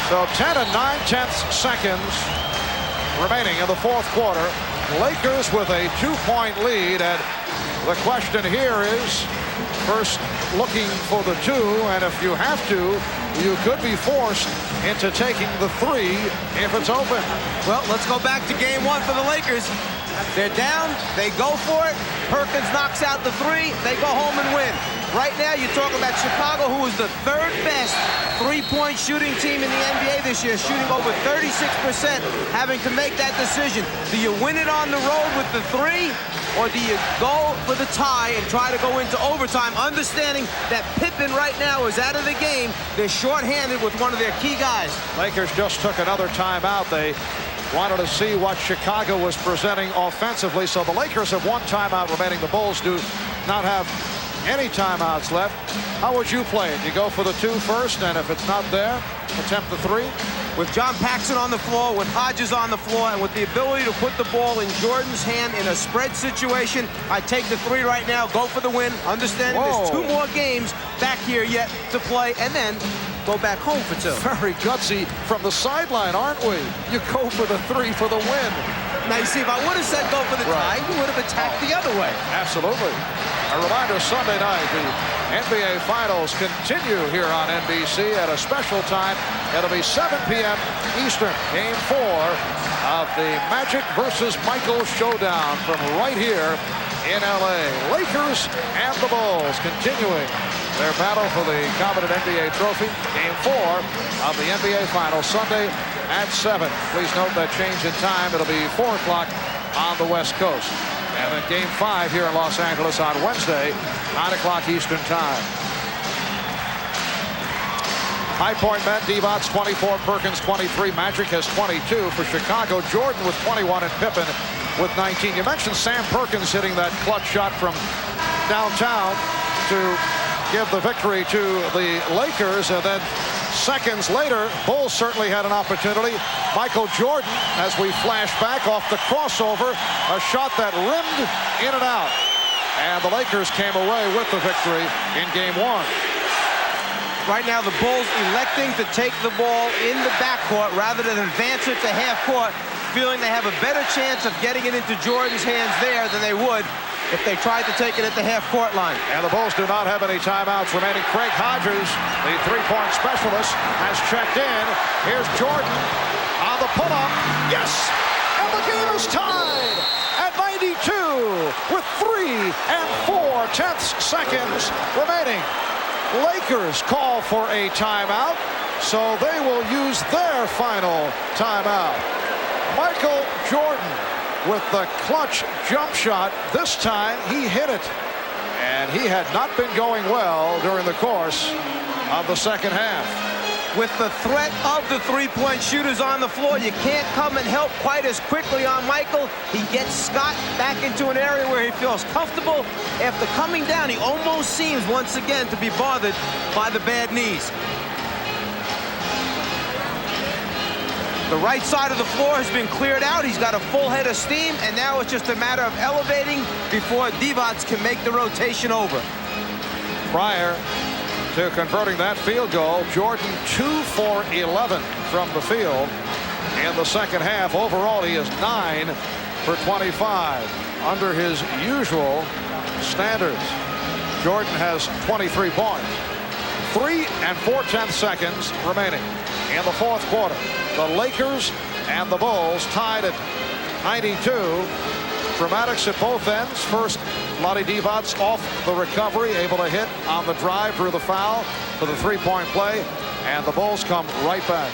So 10 and 9/10 seconds remaining in the fourth quarter. Lakers with a 2-point lead, and the question here is, first looking for the 2, and if you have to, you could be forced into taking the 3 if it's open. Well, let's go back to game 1 for the Lakers. They're down, they go for it. Perkins knocks out the 3, they go home and win. Right now, you're talking about Chicago, who is the 3rd best three-point shooting team in the NBA this year, shooting over 36%, having to make that decision. Do you win it on the road with the 3, or do you go for the tie and try to go into overtime, understanding that Pippen right now is out of the game? They're shorthanded with one of their key guys. Lakers just took another timeout. They wanted to see what Chicago was presenting offensively, so the Lakers have one timeout remaining. The Bulls do not have any timeouts left. How would you play it? You go for the 2 first, and if it's not there, attempt the 3? With John Paxson on the floor, with Hodges on the floor, and with the ability to put the ball in Jordan's hand in a spread situation, I take the 3 right now, go for the win, understanding there's 2 more games back here yet to play, and then go back home for 2. Very gutsy from the sideline, aren't we? You go for the 3 for the win. Now, you see, if I would have said go for the tie, you would have attacked the other way. Absolutely. A reminder, Sunday night, the NBA Finals continue here on NBC at a special time. It'll be 7 p.m. Eastern. Game 4 of the Magic versus Michael showdown from right here in L.A. Lakers and the Bulls continuing their battle for the coveted NBA trophy. Game 4 of the NBA Finals Sunday at 7. Please note that change in time. It'll be 4 o'clock on the West Coast. And then Game 5 here in Los Angeles on Wednesday, 9 o'clock Eastern time. High point men, Divac 24, Perkins 23, Magic has 22 for Chicago, Jordan with 21, and Pippen with 19. You mentioned Sam Perkins hitting that clutch shot from downtown to give the victory to the Lakers. And then seconds later, Bulls certainly had an opportunity. Michael Jordan, as we flash back off the crossover, a shot that rimmed in and out. And the Lakers came away with the victory in game one. Right now, the Bulls electing to take the ball in the backcourt rather than advance it to half court, feeling they have a better chance of getting it into Jordan's hands there than they would if they tried to take it at the half-court line. And the Bulls do not have any timeouts remaining. Craig Hodges, the three-point specialist, has checked in. Here's Jordan on the pull-up. Yes! And the game is tied at 92 with 3 4/10 seconds remaining. Lakers call for a timeout, so they will use their final timeout. Michael Jordan with the clutch jump shot. This time he hit it, and he had not been going well during the course of the second half. With the threat of the three-point shooters on the floor, you can't come and help quite as quickly on Michael. He gets Scott back into an area where he feels comfortable. After coming down, he almost seems once again to be bothered by the bad knees. The right side of the floor has been cleared out. He's got a full head of steam, and now it's just a matter of elevating before Divac can make the rotation over. Prior to converting that field goal, Jordan 2 for 11 from the field in the second half. Overall, he is 9 for 25 under his usual standards. Jordan has 23 points. 3 4/10 seconds remaining in the fourth quarter. The Lakers and the Bulls tied at 92. Dramatics at both ends. First, Vlade Divac off the recovery, able to hit on the drive, drew the foul for the three-point play, and the Bulls come right back.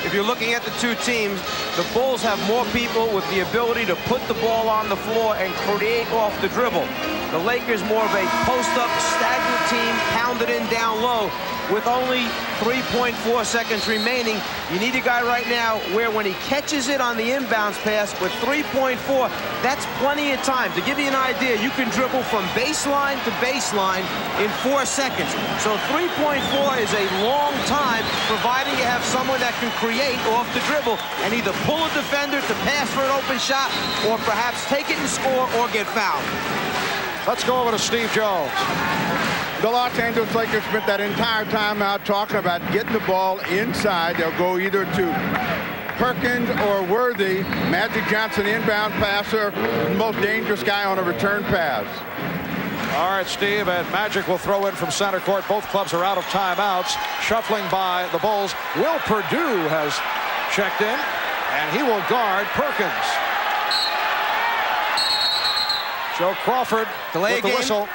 If you're looking at the two teams, the Bulls have more people with the ability to put the ball on the floor and create off the dribble. The Lakers more of a post-up, stagnant team, pounded in down low. With only 3.4 seconds remaining, you need a guy right now where when he catches it on the inbounds pass with 3.4, that's plenty of time. To give you an idea, you can dribble from baseline to baseline in 4 seconds. So 3.4 is a long time, providing you have someone that can create off the dribble and either pull a defender to pass for an open shot or perhaps take it and score or get fouled. Let's go over to Steve Jones. The Los Angeles Lakers spent that entire time out talking about getting the ball inside. They'll go either to Perkins or Worthy. Magic Johnson, inbound passer, the most dangerous guy on a return pass. All right, Steve, and Magic will throw in from center court. Both clubs are out of timeouts. Shuffling by the Bulls. Will Perdue has checked in, and he will guard Perkins. Joe Crawford with the whistle.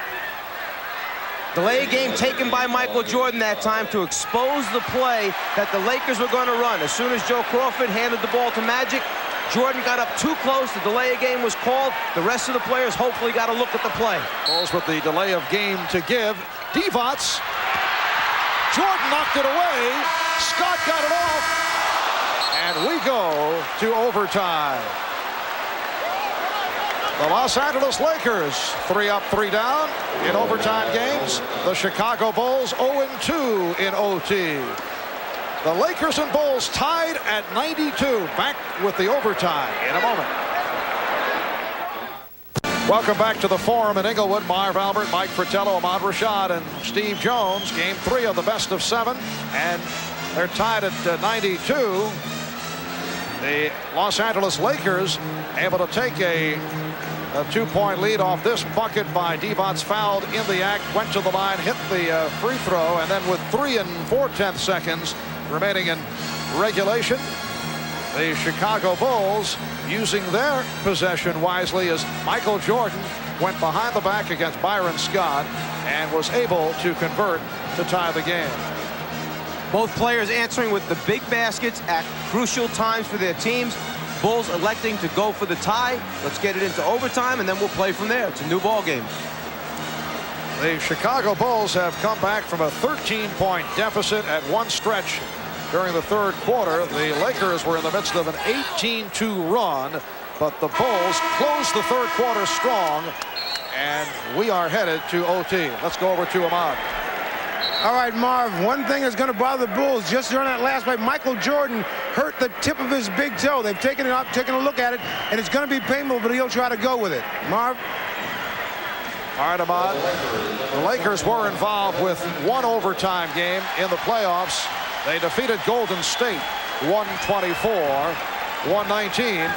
Delay game taken by Michael Jordan that time to expose the play that the Lakers were going to run. As soon as Joe Crawford handed the ball to Magic, Jordan got up too close. The delay game was called. The rest of the players hopefully got a look at the play. Bulls with the delay of game to give. Divac. Jordan knocked it away. Scott got it off. And we go to overtime. The Los Angeles Lakers 3 up, 3 down in overtime games. The Chicago Bulls 0-2 in OT. The Lakers and Bulls tied at 92. Back with the overtime in a moment. Welcome back to the Forum in Inglewood. Marv Albert, Mike Fratello, Ahmad Rashad, and Steve Jones. Game 3 of the best of 7, and they're tied at 92. The Los Angeles Lakers able to take a 2-point lead off this bucket by Divac, fouled in the act, went to the line, hit the free throw, and then with 3 4/10 seconds remaining in regulation, the Chicago Bulls using their possession wisely as Michael Jordan went behind the back against Byron Scott and was able to convert to tie the game. Both players answering with the big baskets at crucial times for their teams. Bulls electing to go for the tie. Let's get it into overtime, and then we'll play from there. It's a new ball game. The Chicago Bulls have come back from a 13-point deficit at one stretch during the third quarter. The Lakers were in the midst of an 18-2 run, but the Bulls closed the third quarter strong, and we are headed to OT. Let's go over to Ahmad. All right, Marv, one thing that's going to bother the Bulls, just during that last play, Michael Jordan hurt the tip of his big toe. They've taken it up, taken a look at it, and it's going to be painful, but he'll try to go with it. Marv? All right, Ahmad. The Lakers were involved with one overtime game in the playoffs. They defeated Golden State 124-119.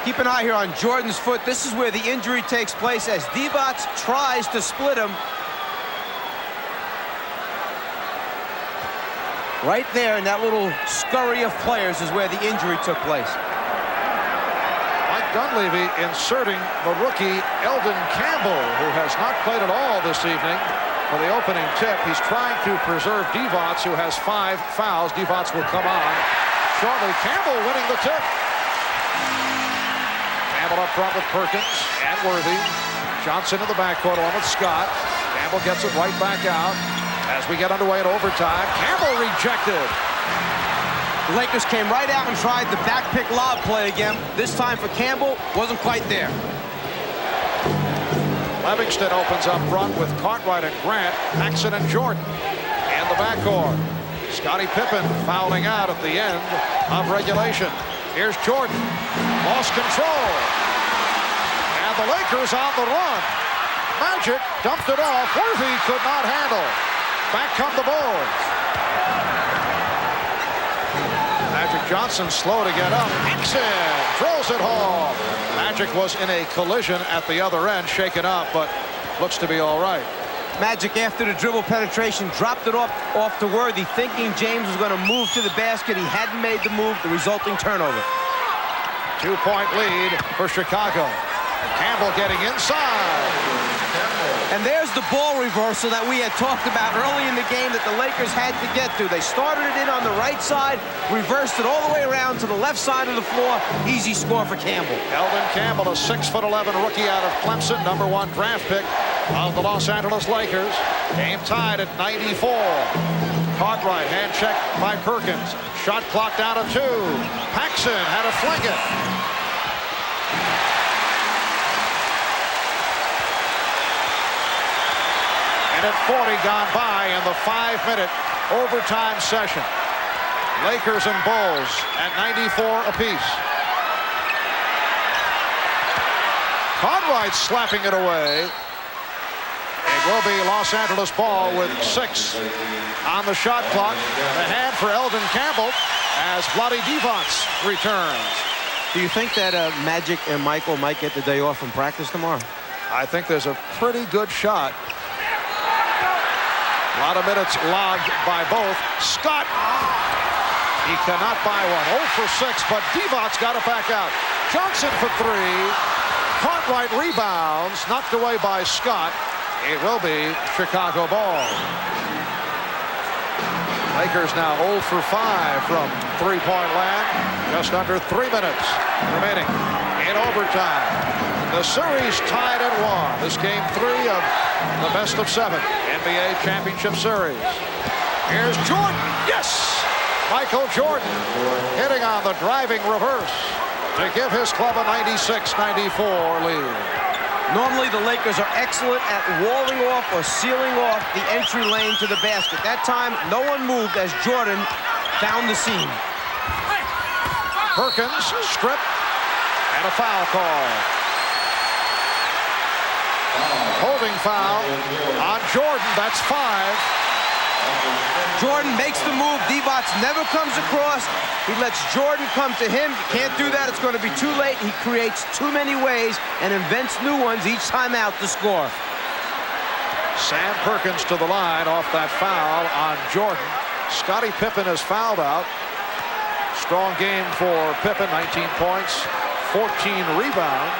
Keep an eye here on Jordan's foot. This is where the injury takes place as Divac tries to split him. Right there in that little scurry of players is where the injury took place. Mike Dunleavy inserting the rookie Eldon Campbell, who has not played at all this evening for the opening tip. He's trying to preserve Divac, who has 5 fouls. Divac will come on shortly. Campbell winning the tip. Campbell up front with Perkins and Worthy. Johnson in the backcourt along with Scott. Campbell gets it right back out as we get underway in overtime. Campbell rejected. The Lakers came right out and tried the back pick lob play again. This time for Campbell, wasn't quite there. Livingston opens up front with Cartwright and Grant, Paxson and Jordan in the backcourt. Scottie Pippen fouling out at the end of regulation. Here's Jordan, lost control, and the Lakers on the run. Magic dumped it off. Worthy could not handle. Back come the Bulls. Magic Johnson slow to get up. Paxson throws it home. Magic was in a collision at the other end, shaken up, but looks to be all right. Magic, after the dribble penetration, dropped it off to Worthy, thinking James was going to move to the basket. He hadn't made the move, the resulting turnover. 2-point lead for Chicago. Campbell getting inside. And there's the ball reversal that we had talked about early in the game that the Lakers had to get to. They started it in on the right side, reversed it all the way around to the left side of the floor. Easy score for Campbell. Eldon Campbell, a 6'11" rookie out of Clemson, #1 draft pick of the Los Angeles Lakers. Game tied at 94. Cartwright, hand check by Perkins. Shot clock down to 2. Paxson had to fling it. And at 40 gone by in the 5-minute overtime session. Lakers and Bulls at 94 apiece. Cartwright slapping it away. It will be Los Angeles ball with 6 on the shot clock. The hand for Eldon Campbell as Vlade Divac returns. Do you think that Magic and Michael might get the day off from practice tomorrow? I think there's a pretty good shot. A lot of minutes logged by both. Scott, he cannot buy one. 0 for 6, but Divac got it back out. Johnson for 3. Cartwright rebounds, knocked away by Scott. It will be Chicago ball. Lakers now 0 for 5 from three-point land. Just under 3 minutes remaining in overtime. The series tied at 1. This game 3 of the best of 7 NBA Championship Series. Here's Jordan. Yes! Michael Jordan hitting on the driving reverse to give his club a 96-94 lead. Normally, the Lakers are excellent at walling off or sealing off the entry lane to the basket. That time, no one moved as Jordan found the seam. Perkins, strip, and a foul call. Holding foul on Jordan. That's 5. Jordan makes the move. Divac never comes across. He lets Jordan come to him. You can't do that. It's going to be too late. He creates too many ways and invents new ones each time out to score. Sam Perkins to the line off that foul on Jordan. Scottie Pippen is fouled out. Strong game for Pippen. 19 points, 14 rebounds.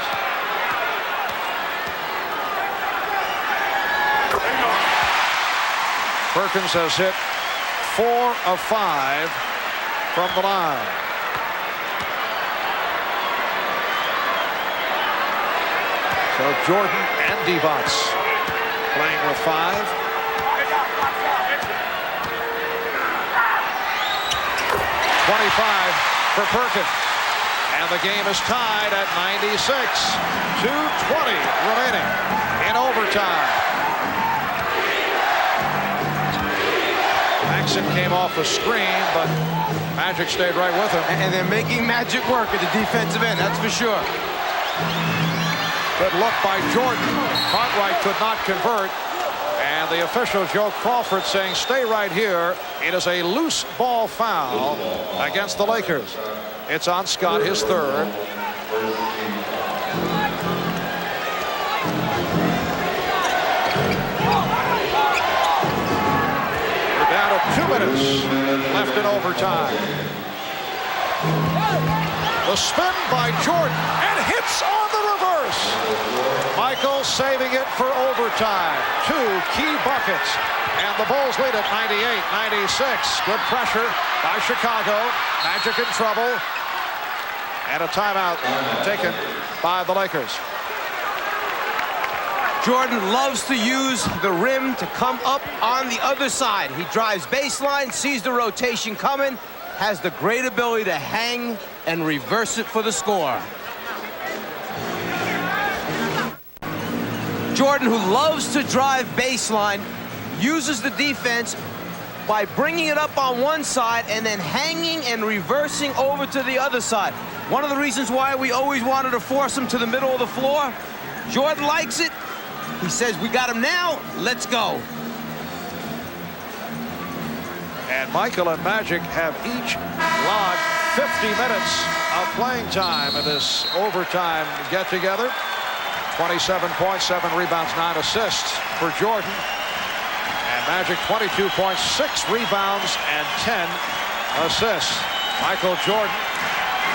Perkins has hit 4 of 5 from the line. So Jordan and Divac playing with 5. 25 for Perkins. And the game is tied at 96. 2:20 remaining in overtime. Jackson came off a screen, but Magic stayed right with him. And they're making Magic work at the defensive end, that's for sure. Good look by Jordan. Cartwright could not convert. And the official, Joe Crawford, saying, stay right here. It is a loose ball foul against the Lakers. It's on Scott, his third. We're down to 2 minutes left in overtime. The spin by Jordan and hits on the reverse. Michael saving it for overtime. 2 key buckets. And the Bulls lead at 98-96. Good pressure by Chicago. Magic in trouble. And a timeout taken by the Lakers. Jordan loves to use the rim to come up on the other side. He drives baseline, sees the rotation coming, has the great ability to hang and reverse it for the score. Jordan, who loves to drive baseline, uses the defense by bringing it up on one side and then hanging and reversing over to the other side. One of the reasons why we always wanted to force him to the middle of the floor. Jordan likes it. He says, we got him now, let's go. And Michael and Magic have each logged 50 minutes of playing time in this overtime get-together. 27 points, 7 rebounds, 9 assists for Jordan. And Magic 22 points, 6 rebounds, and 10 assists. Michael Jordan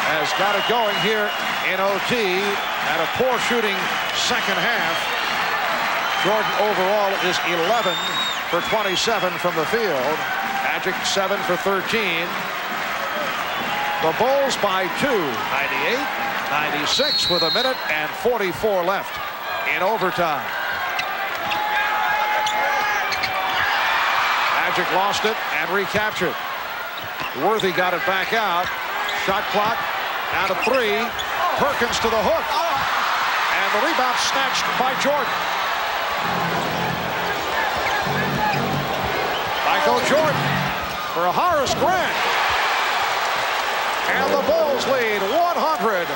has got it going here in OT at a poor shooting second half. Jordan overall is 11 for 27 from the field. Magic 7 for 13. The Bulls by 2, 98-96 with a minute and 44 left in overtime. Magic lost it and recaptured. Worthy got it back out. Shot clock down to 3. Perkins to the hook. And the rebound snatched by Jordan. Michael Jordan for a Horace Grant. And the Bulls lead 100-96.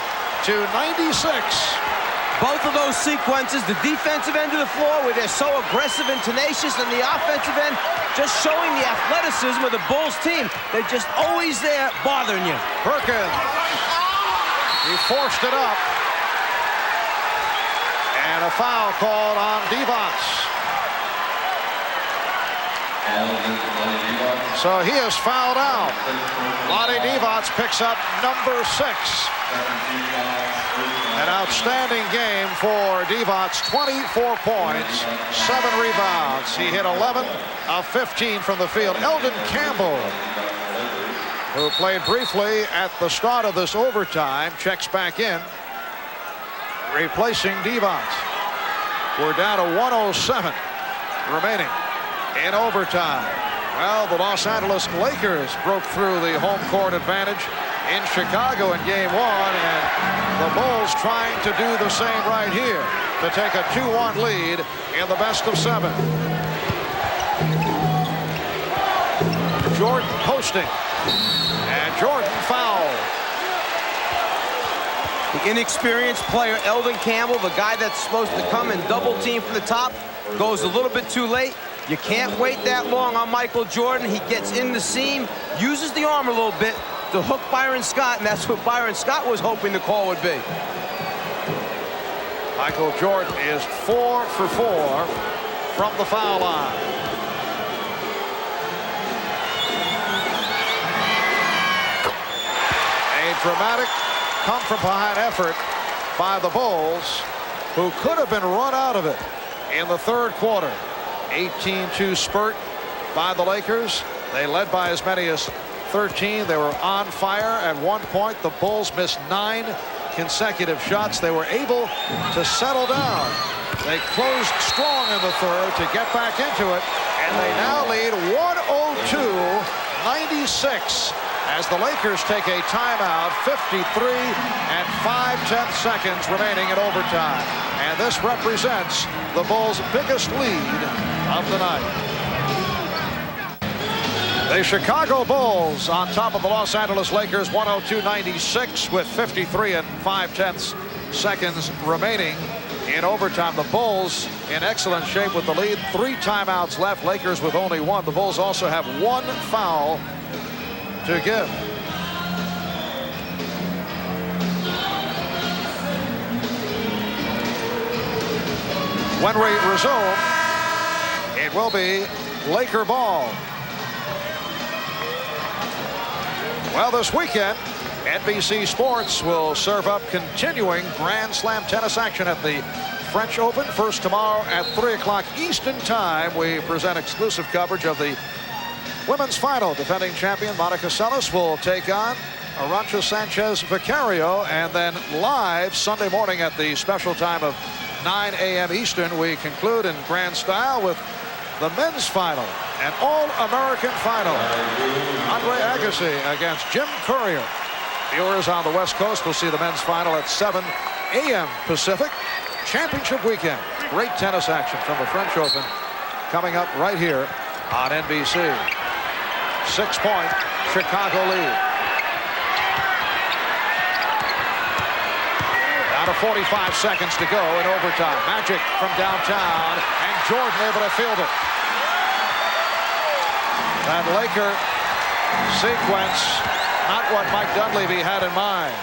Both of those sequences, the defensive end of the floor where they're so aggressive and tenacious, and the offensive end just showing the athleticism of the Bulls team. They're just always there bothering you. Perkins. He forced it up. And a foul called on Divac. So he is fouled out. Lonnie Divac picks up number 6. An outstanding game for Divac. 24 points, 7 rebounds. He hit 11 of 15 from the field. Eldon Campbell, who played briefly at the start of this overtime, checks back in, replacing Divac. We're down to 107 remaining in overtime. Well, the Los Angeles Lakers broke through the home court advantage in Chicago in game 1, and the Bulls trying to do the same right here to take a 2-1 lead in the best of 7. Jordan posting, and Jordan fouled. The inexperienced player, Eldon Campbell, the guy that's supposed to come and double team from the top, goes a little bit too late. You can't wait that long on Michael Jordan. He gets in the seam, uses the arm a little bit to hook Byron Scott, and that's what Byron Scott was hoping the call would be. Michael Jordan is 4 for 4 from the foul line. A dramatic come-from-behind effort by the Bulls, who could have been run out of it in the third quarter. 18-2 spurt by the Lakers. They led by as many as 13. They were on fire at one point. The Bulls missed 9 consecutive shots. They were able to settle down. They closed strong in the third to get back into it, and they now lead 102-96 as the Lakers take a timeout, 53 and 5/10 seconds remaining in overtime. And this represents the Bulls' biggest lead of the night. The Chicago Bulls on top of the Los Angeles Lakers, 102-96 with 53 and 5/10 seconds remaining in overtime. The Bulls in excellent shape with the lead. 3 timeouts left. Lakers with only 1. The Bulls also have 1 foul to give. When we resume, it will be Laker ball. Well, this weekend, NBC Sports will serve up continuing Grand Slam tennis action at the French Open. First tomorrow at 3 o'clock Eastern Time, we present exclusive coverage of the women's final. Defending champion Monica Seles will take on Arantxa Sanchez Vicario, and then live Sunday morning at the special time of 9 a.m. Eastern, we conclude in grand style with the men's final, an all-American final. Andre Agassi against Jim Courier. Viewers on the West Coast will see the men's final at 7 a.m. Pacific. Championship weekend. Great tennis action from the French Open coming up right here on NBC. 6-point Chicago lead. Down to 45 seconds to go in overtime. Magic from downtown, and Jordan able to field it. That Laker sequence, not what Mike Dunleavy had in mind.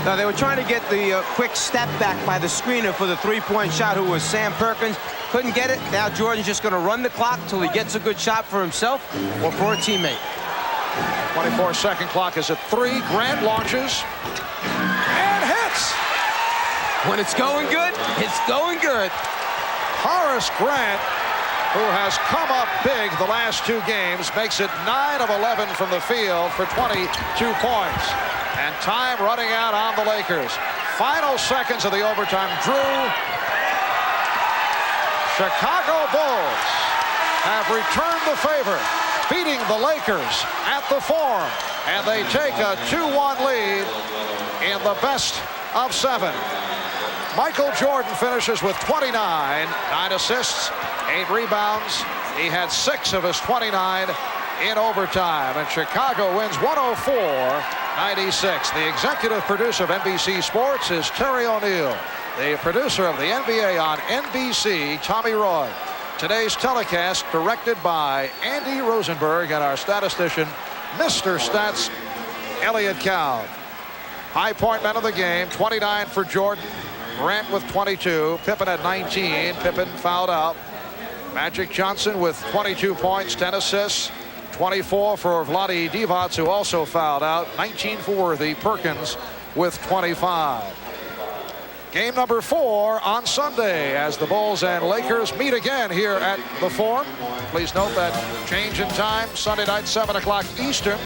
Now, they were trying to get the quick step back by the screener for the 3-point shot, who was Sam Perkins. Couldn't get it. Now Jordan's just going to run the clock till he gets a good shot for himself or for a teammate. 24-second clock is at 3. Grant launches and hits. When it's going good, it's going good. Horace Grant, who has come up big the last 2 games, makes it 9 of 11 from the field for 22 points. And time running out on the Lakers. Final seconds of the overtime. Drew. Chicago Bulls have returned the favor, beating the Lakers at the Forum. And they take a 2-1 lead in the best of 7. Michael Jordan finishes with 29, 9 assists, 8 rebounds. He had 6 of his 29 in overtime, and Chicago wins 104-96. The executive producer of NBC Sports is Terry O'Neill. The producer of the NBA on NBC, Tommy Roy. Today's telecast directed by Andy Rosenberg and our statistician, Mr. Stats, Elliot Cow. High point men of the game, 29 for Jordan. Grant with 22, Pippen at 19. Pippen fouled out. Magic Johnson with 22 points, 10 assists, 24 for Vlade Divac, who also fouled out, 19 for Worthy. Perkins with 25. Game number 4 on Sunday as the Bulls and Lakers meet again here at the Forum. Please note that change in time, Sunday night, 7 o'clock Eastern.